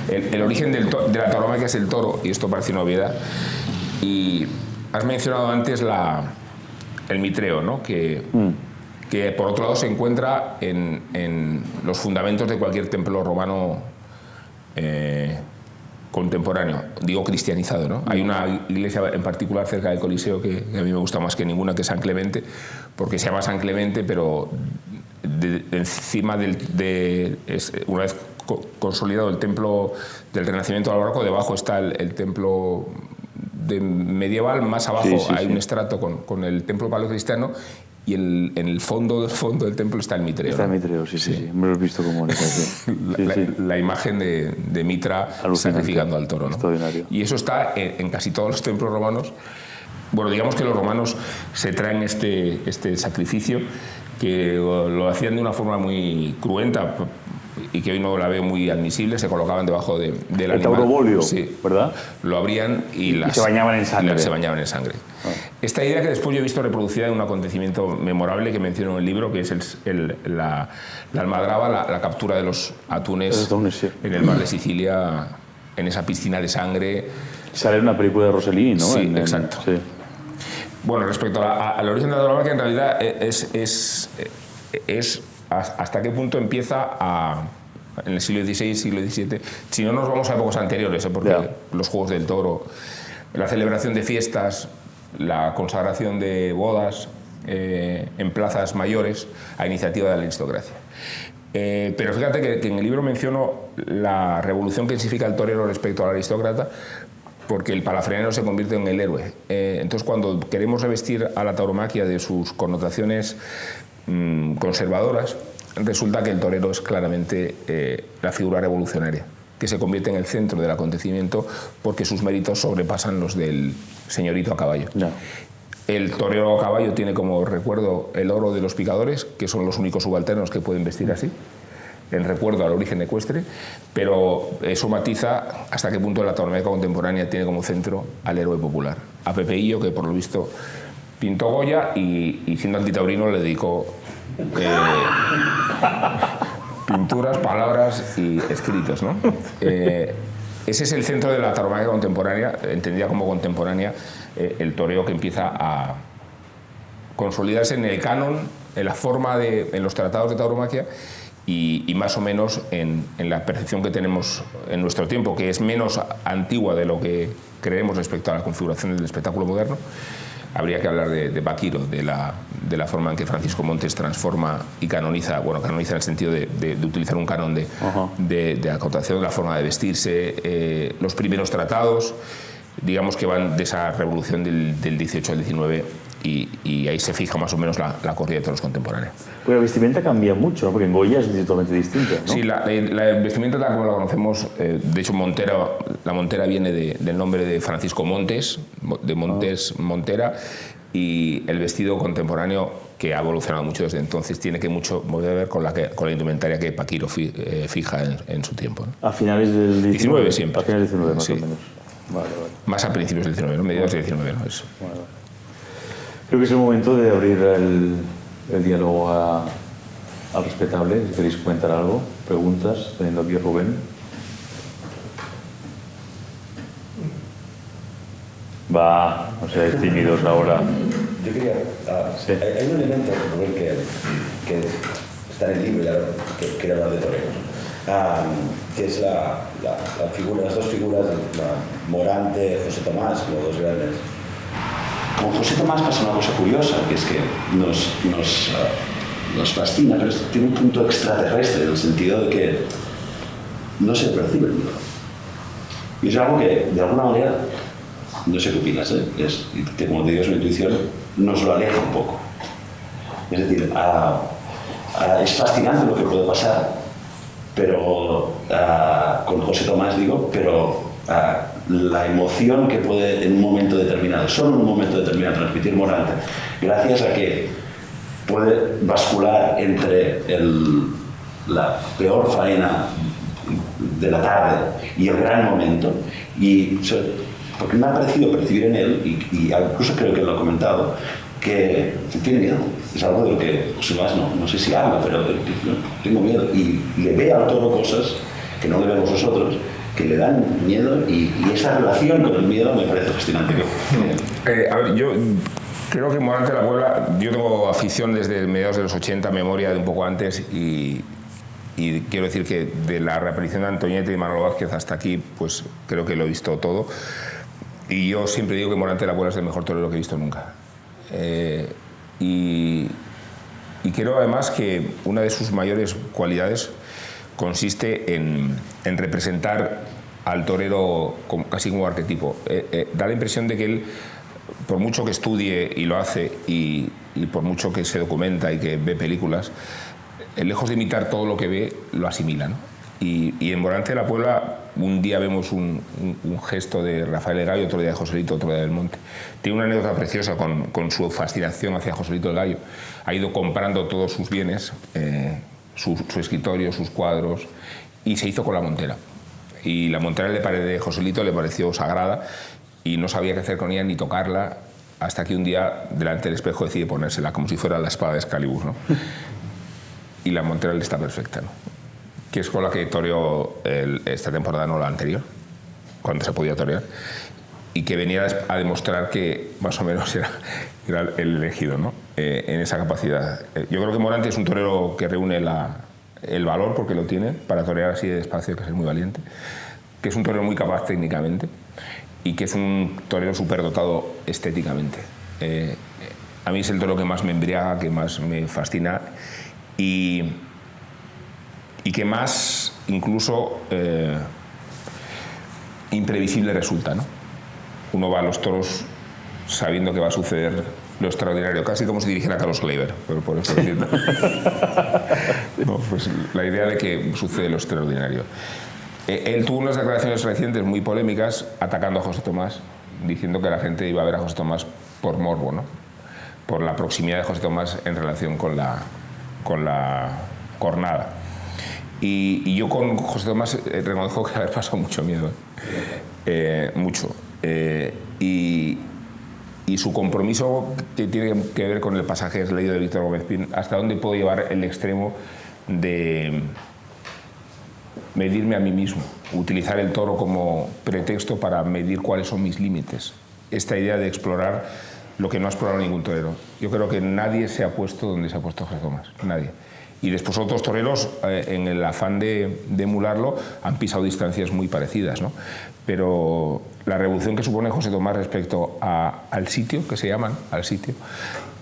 B: el origen de la tauromaquia es el toro, y esto parece una obviedad. Y has mencionado antes el mitreo, ¿no? Que por otro lado se encuentra en los fundamentos de cualquier templo romano contemporáneo, digo cristianizado, ¿no? Hay una iglesia en particular cerca del Coliseo que a mí me gusta más que ninguna, que es San Clemente, porque se llama San Clemente, pero encima una vez consolidado el templo del Renacimiento al Barroco, debajo está el templo medieval, más abajo hay un estrato con el templo paleocristiano, y en el fondo del templo está el mitreo.
A: Está el mitreo, sí. Me lo he visto como
B: la imagen de Mitra sacrificando al toro, ¿no?
A: Extraordinario.
B: Y eso está en casi todos los templos romanos. Bueno, digamos que los romanos se traen este sacrificio, que lo hacían de una forma muy cruenta y que hoy no la veo muy admisible. Se colocaban debajo del animal.
A: El taurobolio,
B: sí,
A: ¿verdad?
B: Lo abrían y
A: se bañaban en sangre.
B: Esta idea que después yo he visto reproducida en un acontecimiento memorable que menciono en el libro, que es la almadraba, la captura de los atunes en el mar de Sicilia, en esa piscina de sangre.
A: Sale una película de Rossellini, ¿no?
B: Sí, exacto. Sí. Bueno, respecto al origen de la tauromaquia, en realidad es hasta qué punto empieza en el siglo XVI, siglo XVII. Si no nos vamos a épocas anteriores, porque los Juegos del Toro, la celebración de fiestas, la consagración de bodas en plazas mayores a iniciativa de la aristocracia. Pero fíjate que en el libro menciono la revolución que significa el torero respecto al aristócrata, porque el palafrenero se convierte en el héroe. Entonces, cuando queremos revestir a la tauromaquia de sus connotaciones conservadoras, resulta que el torero es claramente la figura revolucionaria, que se convierte en el centro del acontecimiento porque sus méritos sobrepasan los del señorito a caballo. No. El torero a caballo tiene como recuerdo el oro de los picadores, que son los únicos subalternos que pueden vestir así, en recuerdo al origen ecuestre, pero eso matiza hasta qué punto la tauromaquia contemporánea tiene como centro al héroe popular, a Pepeillo, que por lo visto pintó Goya y siendo antitaurino le dedicó pinturas, palabras y escritos, ¿no? Ese es el centro de la tauromaquia contemporánea, entendida como contemporánea, el toreo que empieza a consolidarse en el canon, en la forma en los tratados de tauromaquia y más o menos en la percepción que tenemos en nuestro tiempo, que es menos antigua de lo que creemos respecto a la configuración del espectáculo moderno. Habría que hablar de Paquiro, de la forma en que Francisco Montes transforma y canoniza, canoniza en el sentido de utilizar un canon de acotación, la forma de vestirse, los primeros tratados, digamos que van de esa revolución del 18 al 19 y ahí se fija más o menos la corriente de los contemporáneos.
A: Pero la vestimenta cambia mucho, ¿no? Porque en Goya es totalmente distinta, ¿no?
B: Sí, la vestimenta tal como la conocemos, de hecho la montera viene del nombre de Francisco Montes, de Montes Montera, y el vestido contemporáneo, que ha evolucionado mucho desde entonces, tiene que mucho ver con la indumentaria que Paquiro fija en su tiempo, ¿no?
A: A finales del
B: 19 siempre.
A: A finales del 19 más
B: sí.
A: o menos. Vale.
B: Más a principios del 19, ¿no? Mediados del 19, ¿no? Eso.
A: Vale. Creo que es el momento de abrir el diálogo al respetable. Si queréis comentar algo, preguntas, teniendo aquí a Rubén. Va, no seáis tímidos ahora.
C: Yo quería...
A: Sí.
C: Hay un elemento, Rubén, que está en el libro, ya que quería hablar de toreros, que es la figura, las dos figuras, Morante, José Tomás, como dos grandes. Con José Tomás pasa una cosa curiosa, que es que nos fascina, pero tiene un punto extraterrestre, en el sentido de que no se percibe el miedo. Y es algo que, de alguna manera, no sé qué opinas, es que, como te digo, es una intuición, nos lo aleja un poco. Es decir, es fascinante lo que puede pasar, pero con José Tomás digo, pero la emoción que puede en un momento determinado, solo en un momento determinado, transmitir Morante, gracias a que puede bascular entre la peor faena de la tarde y el gran momento, porque me ha parecido percibir en él, y incluso creo que lo ha comentado, que tiene miedo. Es algo de lo que José Tomás no sé si habla, pero tengo miedo. Y le ve al toro cosas que no le vemos nosotros, que le dan miedo, y esa relación con el miedo me parece fascinante.
B: A ver, yo creo que Morante de la Puebla, yo tengo afición desde mediados de los 80, memoria de un poco antes, y quiero decir que de la reaparición de Antoñete y Manolo Vázquez hasta aquí, pues creo que lo he visto todo. Y yo siempre digo que Morante de la Puebla es el mejor torero que he visto nunca. Y creo además que una de sus mayores cualidades consiste en representar al torero casi como arquetipo. Da la impresión de que él, por mucho que estudie y lo hace, y por mucho que se documenta y que ve películas, lejos de imitar todo lo que ve, lo asimila, ¿no? Y en Morante de la Puebla un día vemos un gesto de Rafael El Gallo, otro día de Joselito, otro día del Monte. Tiene una anécdota preciosa con su fascinación hacia Joselito El Gallo. Ha ido comprando todos sus bienes, su escritorio, sus cuadros, y se hizo con la montera. Y la montera de Joselito le pareció sagrada y no sabía qué hacer con ella ni tocarla, hasta que un día delante del espejo decide ponérsela como si fuera la espada de Excalibur, ¿no? Y la montera le está perfecta, ¿no? Que es con la que toreó esta temporada, no la anterior, cuando se podía torear, y que venía a demostrar que más o menos era el elegido, ¿no? En esa capacidad. Yo creo que Morante es un torero que reúne el valor, porque lo tiene, para torear así de despacio, que es muy valiente, que es un torero muy capaz técnicamente y que es un torero superdotado estéticamente. A mí es el torero que más me embriaga, que más me fascina, y que más incluso imprevisible resulta, ¿no? Uno va a los toros sabiendo que va a suceder lo extraordinario, casi como si dirigiera a Carlos Kleiber, pero por eso decirlo. No, pues la idea de que sucede lo extraordinario. Él tuvo unas declaraciones recientes muy polémicas atacando a José Tomás, diciendo que la gente iba a ver a José Tomás por morbo, ¿no? Por la proximidad de José Tomás en relación con la cornada. Y yo con José Tomás reconozco que haber pasado mucho miedo, mucho. Y su compromiso, que tiene que ver con el pasaje que has leído de Víctor Gómez Pin, hasta dónde puedo llevar el extremo de medirme a mí mismo, utilizar el toro como pretexto para medir cuáles son mis límites. Esta idea de explorar lo que no ha explorado ningún torero. Yo creo que nadie se ha puesto donde se ha puesto José Tomás, nadie. Y después otros toreros, en el afán de emularlo, han pisado distancias muy parecidas, ¿no? Pero la revolución que supone José Tomás respecto al sitio, que se llaman, al sitio,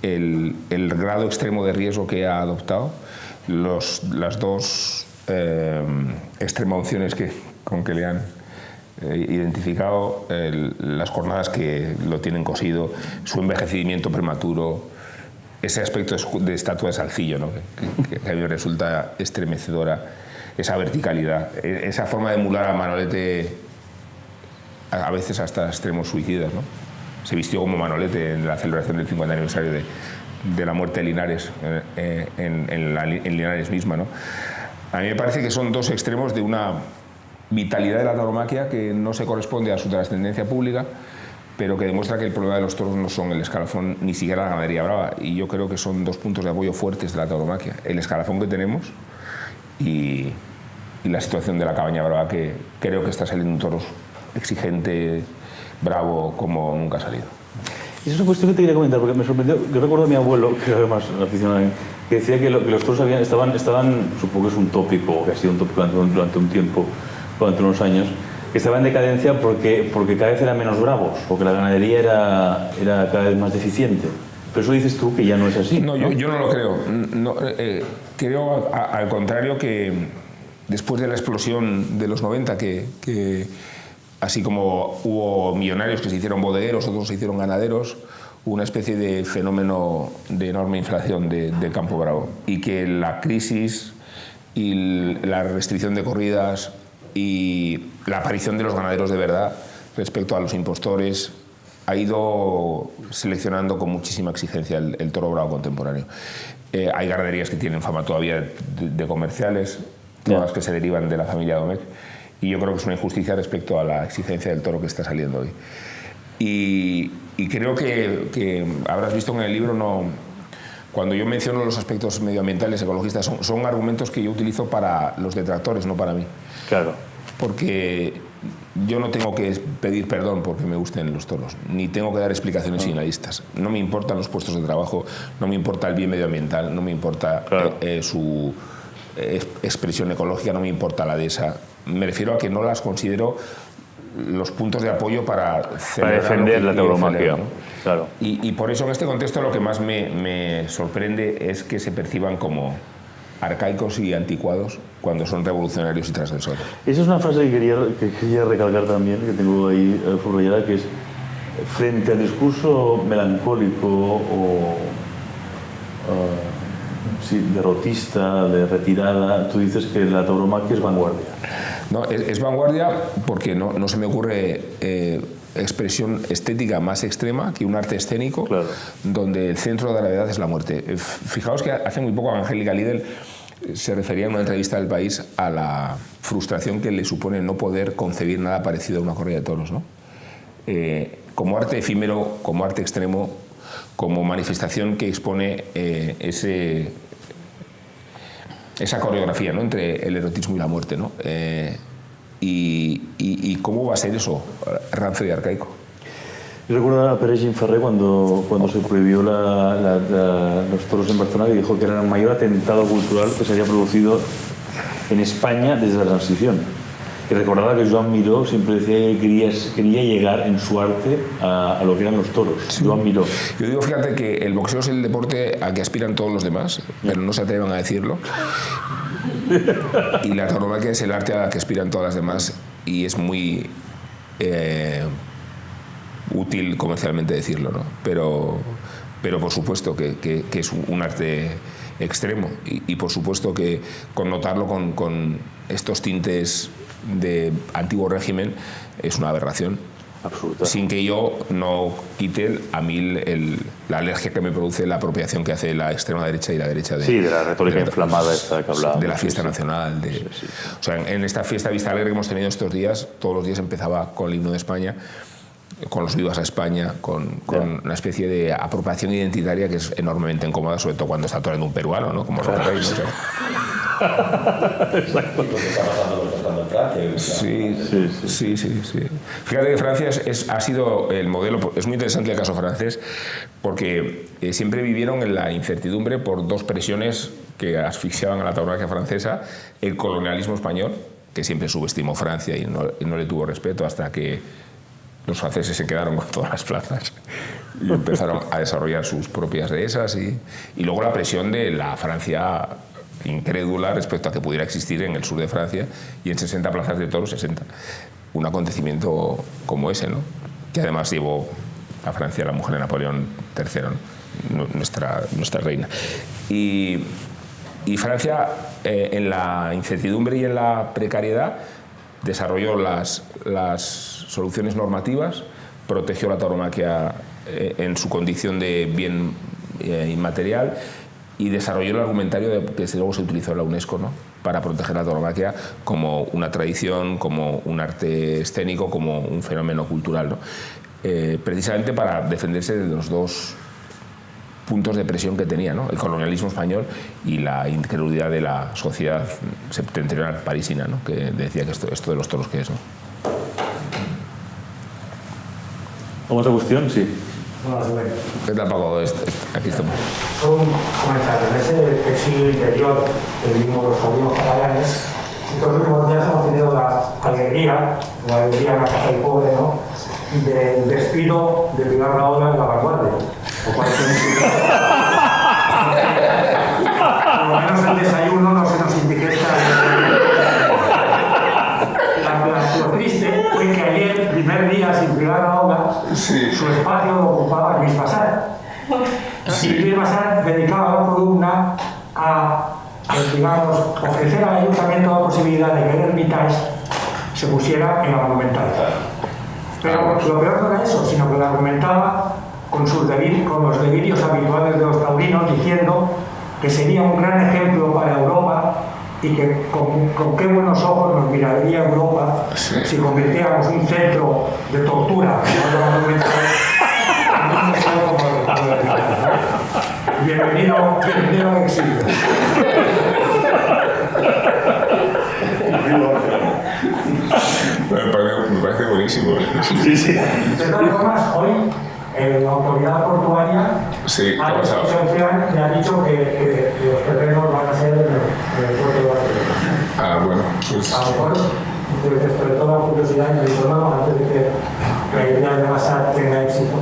B: el grado extremo de riesgo que ha adoptado, las dos extrema opciones con que le han identificado, las jornadas que lo tienen cosido, su envejecimiento prematuro, ese aspecto de estatua de Salcillo, ¿no? que a mí me resulta estremecedora, esa verticalidad, esa forma de emular a Manolete, a veces hasta extremos suicidas, ¿no? Se vistió como Manolete en la celebración del 50 aniversario de la muerte de Linares, en Linares misma, ¿no? A mí me parece que son dos extremos de una vitalidad de la tauromaquia que no se corresponde a su trascendencia pública, pero que demuestra que el problema de los toros no son el escalafón, ni siquiera la ganadería brava. Y yo creo que son dos puntos de apoyo fuertes de la tauromaquia. El escalafón que tenemos y la situación de la cabaña brava, que creo que está saliendo un toro exigente, bravo como nunca ha salido.
A: Y esa es una cuestión que te quería comentar, porque me sorprendió. Yo recuerdo a mi abuelo, que era además aficionado a mí, que decía que los toros estaban, supongo que es un tópico, que ha sido un tópico durante un tiempo, durante unos años, que estaban en decadencia porque cada vez eran menos bravos, porque la ganadería era cada vez más deficiente. Pero eso dices tú que ya no es así.
B: No, yo no lo creo. No, creo al contrario que después de la explosión de los 90, que así como hubo millonarios que se hicieron bodegueros, otros se hicieron ganaderos, hubo una especie de fenómeno de enorme inflación del campo bravo, y que la crisis y la restricción de corridas y la aparición de los ganaderos de verdad respecto a los impostores ha ido seleccionando con muchísima exigencia el toro bravo contemporáneo. Hay ganaderías que tienen fama todavía de comerciales, todas que se derivan de la familia Domecq, y yo creo que es una injusticia respecto a la exigencia del toro que está saliendo hoy. Y creo que habrás visto en el libro, cuando yo menciono los aspectos medioambientales, ecologistas, son argumentos que yo utilizo para los detractores, no para mí.
A: Claro.
B: Porque yo no tengo que pedir perdón porque me gusten los toros, ni tengo que dar explicaciones finalistas. No me importan los puestos de trabajo, no me importa el bien medioambiental, no me importa su expresión ecológica, no me importa la dehesa. Me refiero a que no las considero los puntos de apoyo para
A: defender la tauromaquia, ¿no? Claro.
B: Y por eso en este contexto lo que más me sorprende es que se perciban como arcaicos y anticuados cuando son revolucionarios y transgresores.
A: Esa es una frase que quería recalcar también, que tengo ahí subrayada, que es: frente al discurso melancólico o derrotista, de retirada, tú dices que la tauromaquia es vanguardia.
B: No, es vanguardia porque no se me ocurre expresión estética más extrema que un arte escénico, claro, donde el centro de la gravedad es la muerte. Fijaos que hace muy poco Angélica Lidl se refería en una entrevista del País a la frustración que le supone no poder concebir nada parecido a una corrida de toros, ¿no? Como arte efímero, como arte extremo, como manifestación que expone esa coreografía, ¿no?, entre el erotismo y la muerte, ¿no? Y cómo va a ser eso, rancio y arcaico.
A: Yo recuerdo a Pere Gimferrer cuando se prohibió los toros en Barcelona, y dijo que era el mayor atentado cultural que se había producido en España desde la transición. Y recordaba que Joan Miró siempre decía que quería llegar en su arte a lo que eran los toros. Sí. Joan Miró.
B: Yo digo, fíjate, que el boxeo es el deporte al que aspiran todos los demás, pero no se atreven a decirlo. Y la tauromaquia es el arte al que aspiran todas las demás, y es muy útil comercialmente decirlo, ¿no? Pero por supuesto que es un arte extremo, y por supuesto que connotarlo con estos tintes de antiguo régimen es una aberración
A: absoluta, sin
B: que yo no quite a mí la alergia que me produce la apropiación que hace la extrema derecha y la derecha
A: de la retórica inflamada esta que hablábamos,
B: de la fiesta nacional. O sea, en esta fiesta Vista Alegre que hemos tenido estos días, todos los días empezaba con el himno de España, con los vivas a España, con una especie de apropiación identitaria que es enormemente incómoda, sobre todo cuando está actuando un peruano, ¿no? Como los reyes, ¿no?
A: Exacto.
C: Lo que está pasando en Francia.
B: Sí. Fíjate que Francia ha sido el modelo. Es muy interesante el caso francés, porque siempre vivieron en la incertidumbre por dos presiones que asfixiaban a la tauromaquia francesa: el colonialismo español, que siempre subestimó Francia y no le tuvo respeto, hasta que los franceses se quedaron con todas las plazas y empezaron a desarrollar sus propias dehesas, y luego la presión de la Francia incrédula respecto a que pudiera existir en el sur de Francia y en 60 plazas de toros, 60, un acontecimiento como ese, ¿no? Que además llevó a Francia la mujer de Napoleón III, ¿no? nuestra reina. Y Francia, en la incertidumbre y en la precariedad, desarrolló las soluciones normativas, protegió la tauromaquia en su condición de bien inmaterial, y desarrolló el argumentario que luego se utilizó en la UNESCO, ¿no?, para proteger la tauromaquia como una tradición, como un arte escénico, como un fenómeno cultural, ¿no? Precisamente para defenderse de los dos puntos de presión que tenía, ¿no?, el colonialismo español y la incredulidad de la sociedad septentrional parisina, ¿no?, que decía que esto de los toros, ¿qué es, no?
A: ¿Alguna otra cuestión? Sí.
B: ¿Qué tal, Paco? Aquí estamos.
D: Un comentario. En ese exilio interior que vivimos los sobrinos catalanes, estos últimos días hemos tenido la alegría en la casa del pobre, ¿no?, del despido de Pilar Rahola en La Vanguardia. Lo cual por lo menos el desayuno no se nos indiquesta. Lo triste fue que ayer, el primer día sin Pilar Rahola, su espacio lo ocupaba Luis Bassat. Y Luis Bassat dedicaba la columna a, digamos, ofrecer al ayuntamiento la posibilidad de que el Hermitage se pusiera en la Monumental. Pero lo peor no era eso, sino que la argumentaba con los delirios habituales de los taurinos, diciendo que sería un gran ejemplo para Europa y que con qué buenos ojos nos miraría Europa si convirtiéramos un centro de tortura en la Monumental en un museo como el ¿no? Bienvenido al exilio.
B: Me parece buenísimo.
A: Sí.
D: De todas formas, hoy la autoridad portuaria le ha dicho que los terrenos van a ser del puerto de Barcelona.
B: Bueno, pues...
D: A lo mejor despertó la curiosidad y me dijo, no, antes de que la idea de Bassat tenga éxito.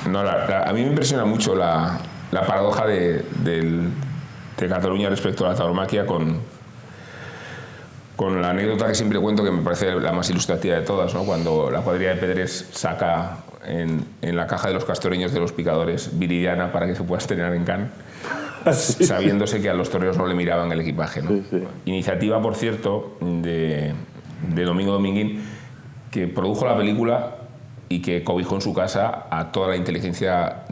B: No, a mí me impresiona mucho la paradoja de Cataluña respecto a la tauromaquia con la anécdota que siempre cuento, que me parece la más ilustrativa de todas, ¿no? Cuando la cuadrilla de Pedrés saca en la caja de los castoreños de los picadores Viridiana para que se pueda estrenar en Cannes, sabiéndose que a los toreros no le miraban el equipaje, ¿no? Sí. Iniciativa, por cierto, de Domingo Dominguín, que produjo la película y que cobijó en su casa a toda la inteligencia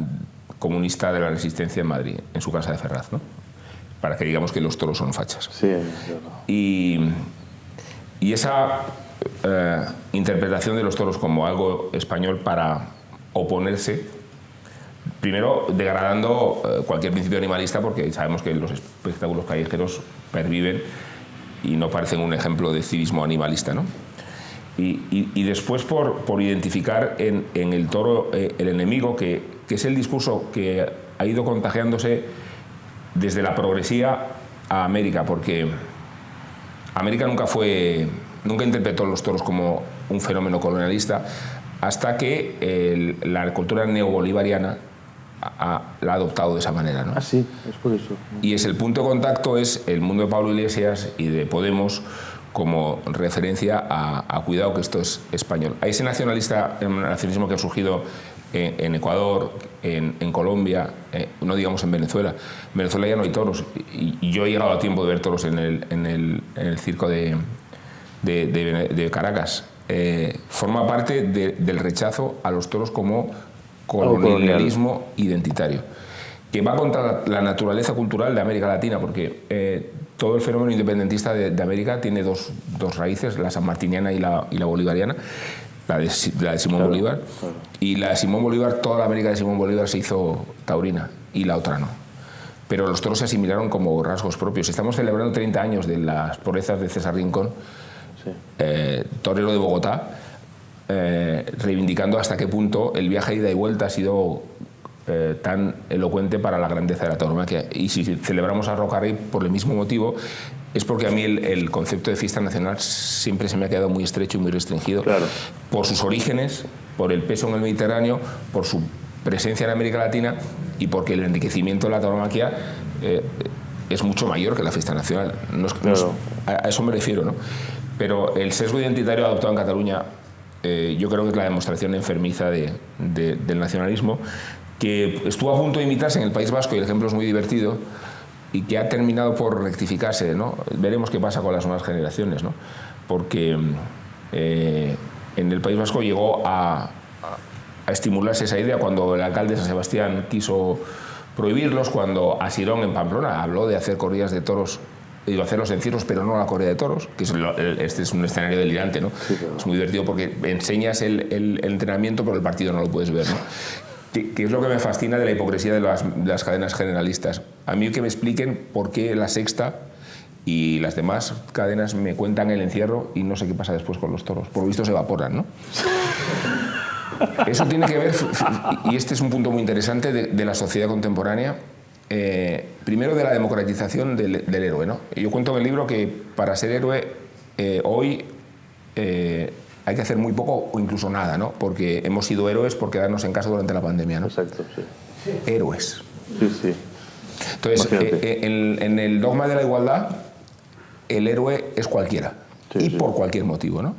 B: comunista de la resistencia en Madrid, en su casa de Ferraz, ¿no? Para que digamos que los toros son fachas.
A: Sí, claro.
B: Y esa interpretación de los toros como algo español para oponerse, primero degradando cualquier principio animalista, porque sabemos que los espectáculos callejeros perviven y no parecen un ejemplo de civismo animalista, ¿no? Y después por identificar en el toro el enemigo, que es el discurso que ha ido contagiándose desde la progresía a América, porque América nunca interpretó los toros como un fenómeno colonialista, hasta que la cultura neobolivariana la ha adoptado de esa manera, ¿no?
A: Ah, sí, es por eso.
B: Y el punto de contacto es el mundo de Pablo Iglesias y de Podemos como referencia a cuidado que esto es español. Hay ese nacionalismo que ha surgido en Ecuador, en Colombia, no digamos en Venezuela. En Venezuela ya no hay toros, y yo he llegado a tiempo de ver toros en el circo de Caracas. Forma parte del rechazo a los toros como colonialismo identitario, que va contra la naturaleza cultural de América Latina, porque todo el fenómeno independentista de América tiene dos raíces, la sanmartiniana y la bolivariana. La de Simón Bolívar. Claro. Y la de Simón Bolívar, toda la América de Simón Bolívar se hizo taurina y la otra no. Pero los toros se asimilaron como rasgos propios. Estamos celebrando 30 años de las proezas de César Rincón, sí. Torero de Bogotá, reivindicando hasta qué punto el viaje de ida y vuelta ha sido tan elocuente para la grandeza de la tauromaquia. Y si celebramos a Rocarrey por el mismo motivo, es porque a mí el concepto de fiesta nacional siempre se me ha quedado muy estrecho y muy restringido, claro, por sus orígenes, por el peso en el Mediterráneo, por su presencia en América Latina y porque el enriquecimiento de la tauromaquia es mucho mayor que la fiesta nacional. Claro. A eso me refiero, ¿no? Pero el sesgo identitario adoptado en Cataluña, yo creo que es la demostración enfermiza del nacionalismo, que estuvo a punto de imitarse en el País Vasco, y el ejemplo es muy divertido, y que ha terminado por rectificarse, ¿no? Veremos qué pasa con las nuevas generaciones, ¿no? Porque en el País Vasco llegó a estimularse esa idea cuando el alcalde de San Sebastián quiso prohibirlos, cuando Asirón en Pamplona habló de hacer corridas de toros, de hacerlos en cirros, pero no la corrida de toros, que este es un escenario delirante, ¿no? Sí, claro. Es muy divertido porque enseñas el entrenamiento, pero el partido no lo puedes ver, ¿no? Que es lo que me fascina de la hipocresía de las cadenas generalistas. A mí que me expliquen por qué La Sexta y las demás cadenas me cuentan el encierro y no sé qué pasa después con los toros. Por lo visto se evaporan, ¿no? Eso tiene que ver, y este es un punto muy interesante de la sociedad contemporánea, primero de la democratización del héroe, ¿no? Yo cuento en el libro que para ser héroe hoy hay que hacer muy poco o incluso nada, ¿no? Porque hemos sido héroes por quedarnos en casa durante la pandemia, ¿no?
A: Exacto, sí.
B: Héroes.
A: Sí, sí.
B: Entonces, en el dogma de la igualdad, el héroe es cualquiera, y por cualquier motivo, ¿no?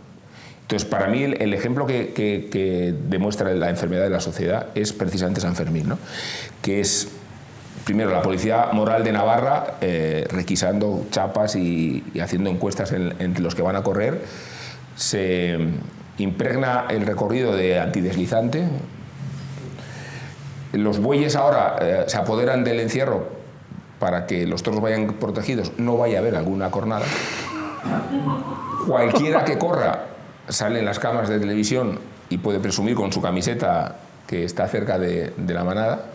B: Entonces, para mí, el ejemplo que demuestra la enfermedad de la sociedad es precisamente San Fermín, ¿no? Que es, primero, la policía moral de Navarra requisando chapas y haciendo encuestas entre los que van a correr. Se impregna el recorrido de antideslizante. Los bueyes ahora se apoderan del encierro para que los toros vayan protegidos, no vaya a haber alguna cornada. Cualquiera que corra sale en las cámaras de televisión y puede presumir con su camiseta que está cerca de la manada.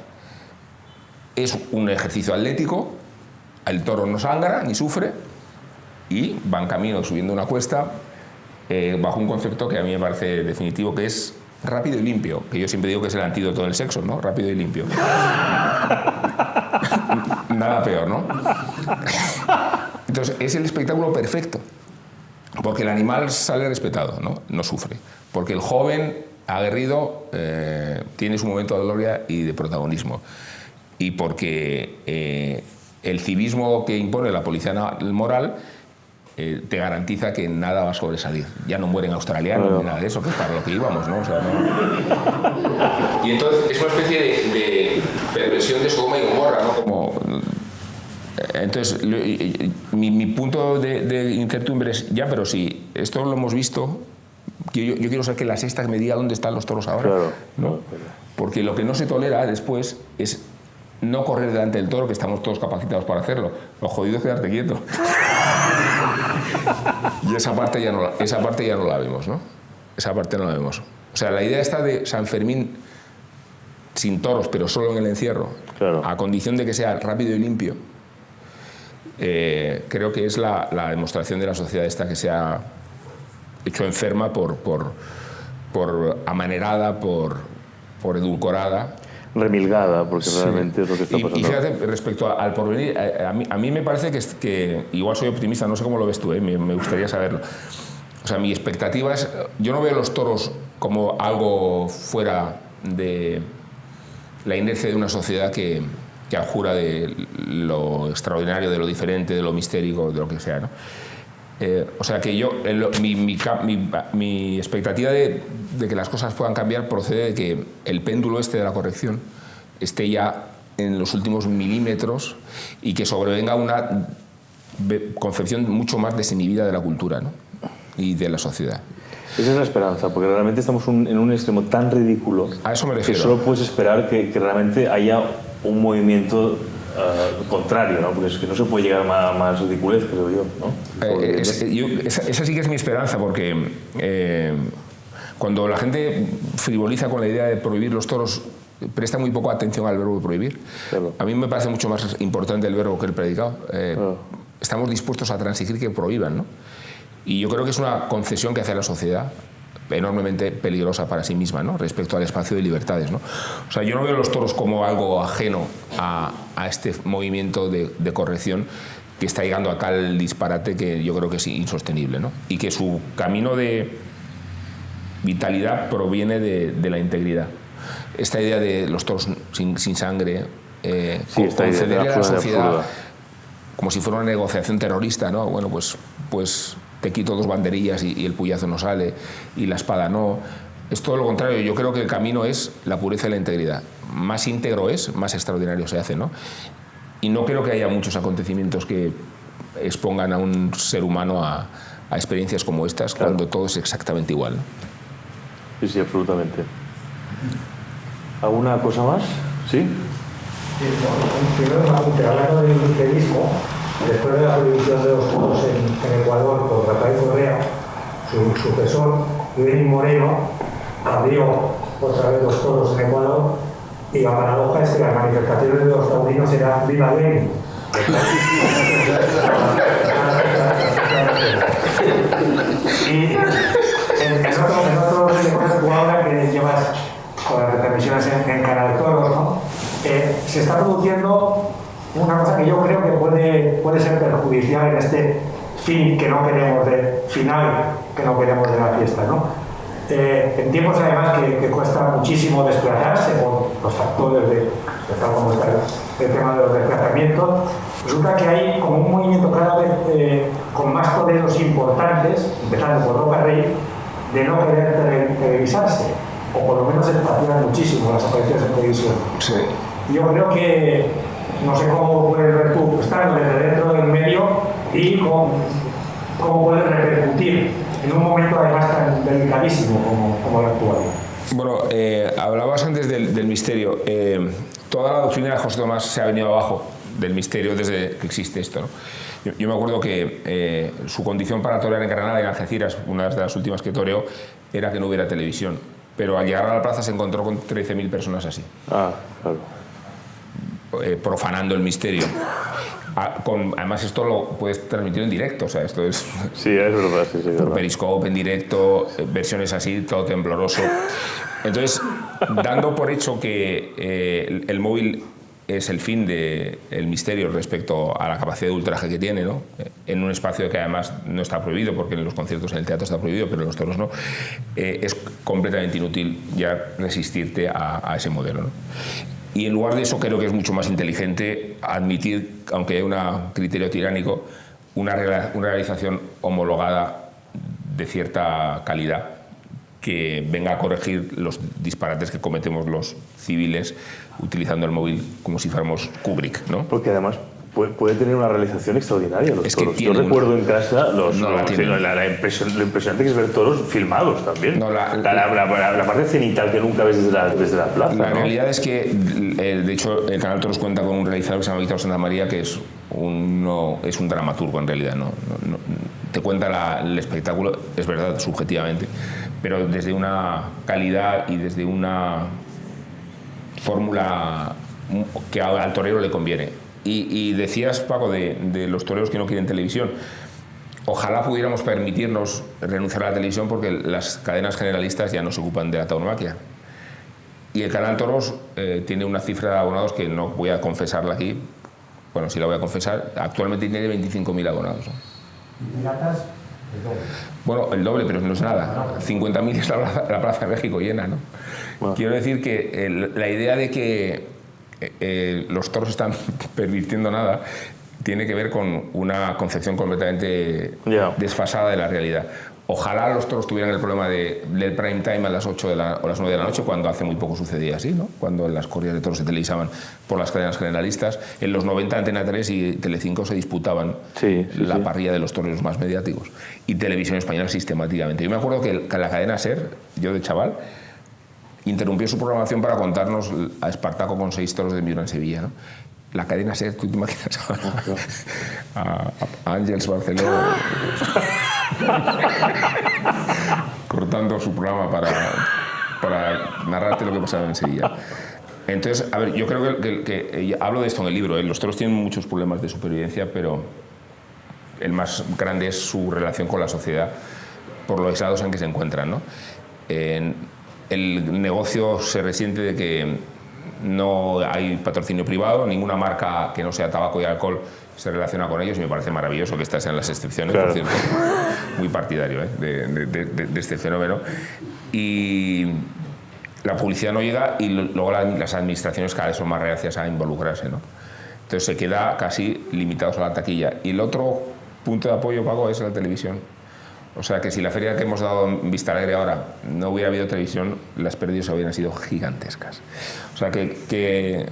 B: Es un ejercicio atlético, el toro no sangra ni sufre y van camino subiendo una cuesta bajo un concepto que a mí me parece definitivo, que es rápido y limpio, que yo siempre digo que es el antídoto del sexo, ¿no? Rápido y limpio. Nada peor, ¿no? Entonces, es el espectáculo perfecto, porque el animal sale respetado, ¿no? No sufre. Porque el joven aguerrido tiene su momento de gloria y de protagonismo. Y porque el civismo que impone la policía moral te garantiza que nada va a sobresalir. Ya no mueren australianos ni nada de eso, que es para lo que íbamos, ¿no? O sea, ¿no? Y entonces es una especie de perversión de Sodoma y Gomorra, ¿no? Como, entonces, mi punto de incertidumbre es, ya, pero si esto lo hemos visto, yo quiero saber que la sexta me diga dónde están los toros ahora, ¿no? Porque lo que no se tolera después es no correr delante del toro, que estamos todos capacitados para hacerlo. Lo jodido es quedarte quieto. Y esa parte ya no la vemos, ¿no? Esa parte no la vemos. O sea, la idea esta de San Fermín sin toros, pero solo en el encierro, a condición de que sea rápido y limpio, creo que es la demostración de la sociedad esta que se ha hecho enferma por amanerada, por edulcorada,
A: remilgada, porque realmente es lo que está pasando.
B: Y fíjate, respecto al porvenir, a mí me parece que igual soy optimista, no sé cómo lo ves tú, me gustaría saberlo. O sea, mi expectativa es, yo no veo los toros como algo fuera de la inercia de una sociedad que abjura de lo extraordinario, de lo diferente, de lo mistérico, de lo que sea, ¿no? O sea que yo, mi expectativa de que las cosas puedan cambiar procede de que el péndulo este de la corrección esté ya en los últimos milímetros y que sobrevenga una concepción mucho más desinhibida de la cultura, ¿no? Y de la sociedad.
A: Esa es la esperanza, porque realmente estamos en un extremo tan ridículo.
B: A eso me refiero.
A: Que solo puedes esperar que realmente haya un movimiento contrario, ¿no? Porque es que no se puede llegar a más ridiculez, creo yo, ¿no?
B: Esa sí que es mi esperanza, porque cuando la gente frivoliza con la idea de prohibir los toros, presta muy poco atención al verbo prohibir. Claro. A mí me parece mucho más importante el verbo que el predicado. Estamos dispuestos a transigir que prohíban, ¿no? Y yo creo que es una concesión que hace la sociedad enormemente peligrosa para sí misma, ¿no? Respecto al espacio de libertades, ¿no? O sea, yo no veo los toros como algo ajeno a este movimiento de corrección que está llegando a tal disparate que yo creo que es insostenible, ¿no? Y que su camino de vitalidad proviene de la integridad. Esta idea de los toros sin sangre, concederle a la sociedad como si fuera una negociación terrorista, ¿no? Bueno, pues te quito 2 banderillas y el puyazo no sale, y la espada no. Es todo lo contrario. Yo creo que el camino es la pureza y la integridad. Más íntegro es, más extraordinario se hace, ¿no? Y no creo que haya muchos acontecimientos que expongan a un ser humano a experiencias como estas, cuando todo es exactamente igual, ¿no?
A: Sí, sí, absolutamente. ¿Alguna cosa más? ¿Sí?
D: Sí, primero un apunte. Hablando del cristianismo, después de la prohibición de los toros en Ecuador por Rafael Correa, su sucesor, Lenín Moreno, abrió otra vez los toros en Ecuador, y la paradoja es que las manifestaciones de los taurinos eran ¡Viva Lenin! Y en otro de tú ahora que llevas con las retransmisiones en Canal Toros, ¿no? Se está produciendo una cosa que yo creo que puede ser perjudicial en este fin que no queremos final que no queremos de la fiesta, ¿no? En tiempos además que cuesta muchísimo desplazarse por los factores de tal como está el tema de los desplazamientos, resulta que hay como un movimiento cada vez con más toreros importantes, empezando por Roca Rey, de no querer televisarse, o por lo menos espaciar muchísimo las apariciones en televisión.
B: Sí.
D: Yo creo que, no sé cómo puedes ver tú, estando desde dentro del medio y cómo puedes repercutir en un momento además tan delicadísimo como el actual.
B: Bueno, hablabas antes del misterio. Toda la doctrina de José Tomás se ha venido abajo del misterio desde que existe esto, ¿no? Yo me acuerdo que su condición para torear en Granada y en Algeciras, una de las últimas que toreó, era que no hubiera televisión. Pero al llegar a la plaza se encontró con 13.000 personas así.
A: Ah, claro.
B: Profanando el misterio. Además esto lo puedes transmitir en directo, o sea, esto es...
A: Sí, es verdad, sí,
B: por Periscope, en directo, versiones así, todo tembloroso. Entonces, dando por hecho que el móvil es el fin del misterio respecto a la capacidad de ultraje que tiene, ¿no? En un espacio que además no está prohibido, porque en los conciertos en el teatro está prohibido, pero en los toros no, es completamente inútil ya resistirte a ese modelo, ¿no? Y en lugar de eso creo que es mucho más inteligente admitir, aunque haya un criterio tiránico, una realización homologada de cierta calidad que venga a corregir los disparates que cometemos los civiles utilizando el móvil como si fuéramos Kubrick, ¿no?
A: Porque además puede tener una realización extraordinaria los
B: es que
A: toros. Yo recuerdo en casa lo impresionante que es ver toros filmados también.
B: No,
A: la parte cenital que nunca ves desde la plaza.
B: La
A: ¿no?
B: realidad es que, de hecho, el Canal Toros cuenta con un realizador que se llama Víctor Santa María, que es un dramaturgo en realidad. No te cuenta el espectáculo, es verdad, subjetivamente, pero desde una calidad y desde una fórmula que al torero le conviene. Y decías, Paco, de los toreros que no quieren televisión. Ojalá pudiéramos permitirnos renunciar a la televisión porque las cadenas generalistas ya no se ocupan de la tauromaquia. Y el Canal Toros tiene una cifra de abonados que no voy a confesarla aquí. Bueno, sí la voy a confesar. Actualmente tiene 25.000 abonados, ¿no?
D: ¿Piratas? El doble.
B: Bueno, el doble, pero no es nada. 50.000 es la Plaza de México llena, ¿no? Bueno. Quiero decir que la idea de que los toros están pervirtiendo nada tiene que ver con una concepción completamente desfasada de la realidad. Ojalá los toros tuvieran el problema del prime time a las 8 o las 9 de la noche, cuando hace muy poco sucedía así, ¿no? Cuando las corridas de toros se televisaban por las cadenas generalistas. En los 90 Antena 3 y Telecinco se disputaban la parrilla de los toreros más mediáticos. Y Televisión Española sistemáticamente. Yo me acuerdo que la cadena SER, yo de chaval, interrumpió su programación para contarnos a Espartaco con 6 toros de Miura en Sevilla, ¿no? La cadena SER, ¿tú te imaginas a Ángels Barceló cortando su programa para narrarte lo que pasaba en Sevilla? Entonces, a ver, yo creo que hablo de esto en el libro, ¿eh? Los toros tienen muchos problemas de supervivencia, pero el más grande es su relación con la sociedad por lo aislados en que se encuentran, ¿no? El negocio se resiente de que no hay patrocinio privado, ninguna marca que no sea tabaco y alcohol se relaciona con ellos, y me parece maravilloso que estas sean las excepciones, claro. Por cierto, muy partidario de este fenómeno. Y la publicidad no llega y luego las administraciones cada vez son más reacias a involucrarse, ¿no? Entonces se queda casi limitados a la taquilla. Y el otro punto de apoyo, Paco, es la televisión. O sea que si la feria que hemos dado en Vista Alegre ahora no hubiera habido televisión, las pérdidas habrían sido gigantescas. O sea que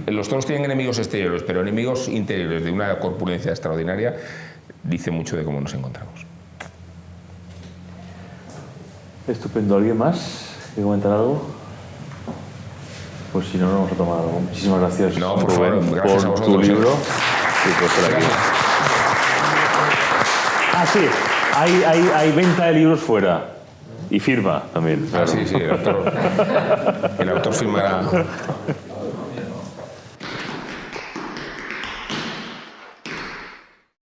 B: los toros tienen enemigos exteriores, pero enemigos interiores de una corpulencia extraordinaria, dice mucho de cómo nos encontramos.
A: Estupendo. ¿Alguien más quiere comentar algo? Pues si no, no vamos a tomar algo. Muchísimas gracias,
B: no, por favor, gracias
A: por
B: a vosotros,
A: tu libro. Sí, por estar aquí. Ah, sí. Hay venta de libros fuera. Y firma también.
B: Claro. Ah, sí, el autor firmará.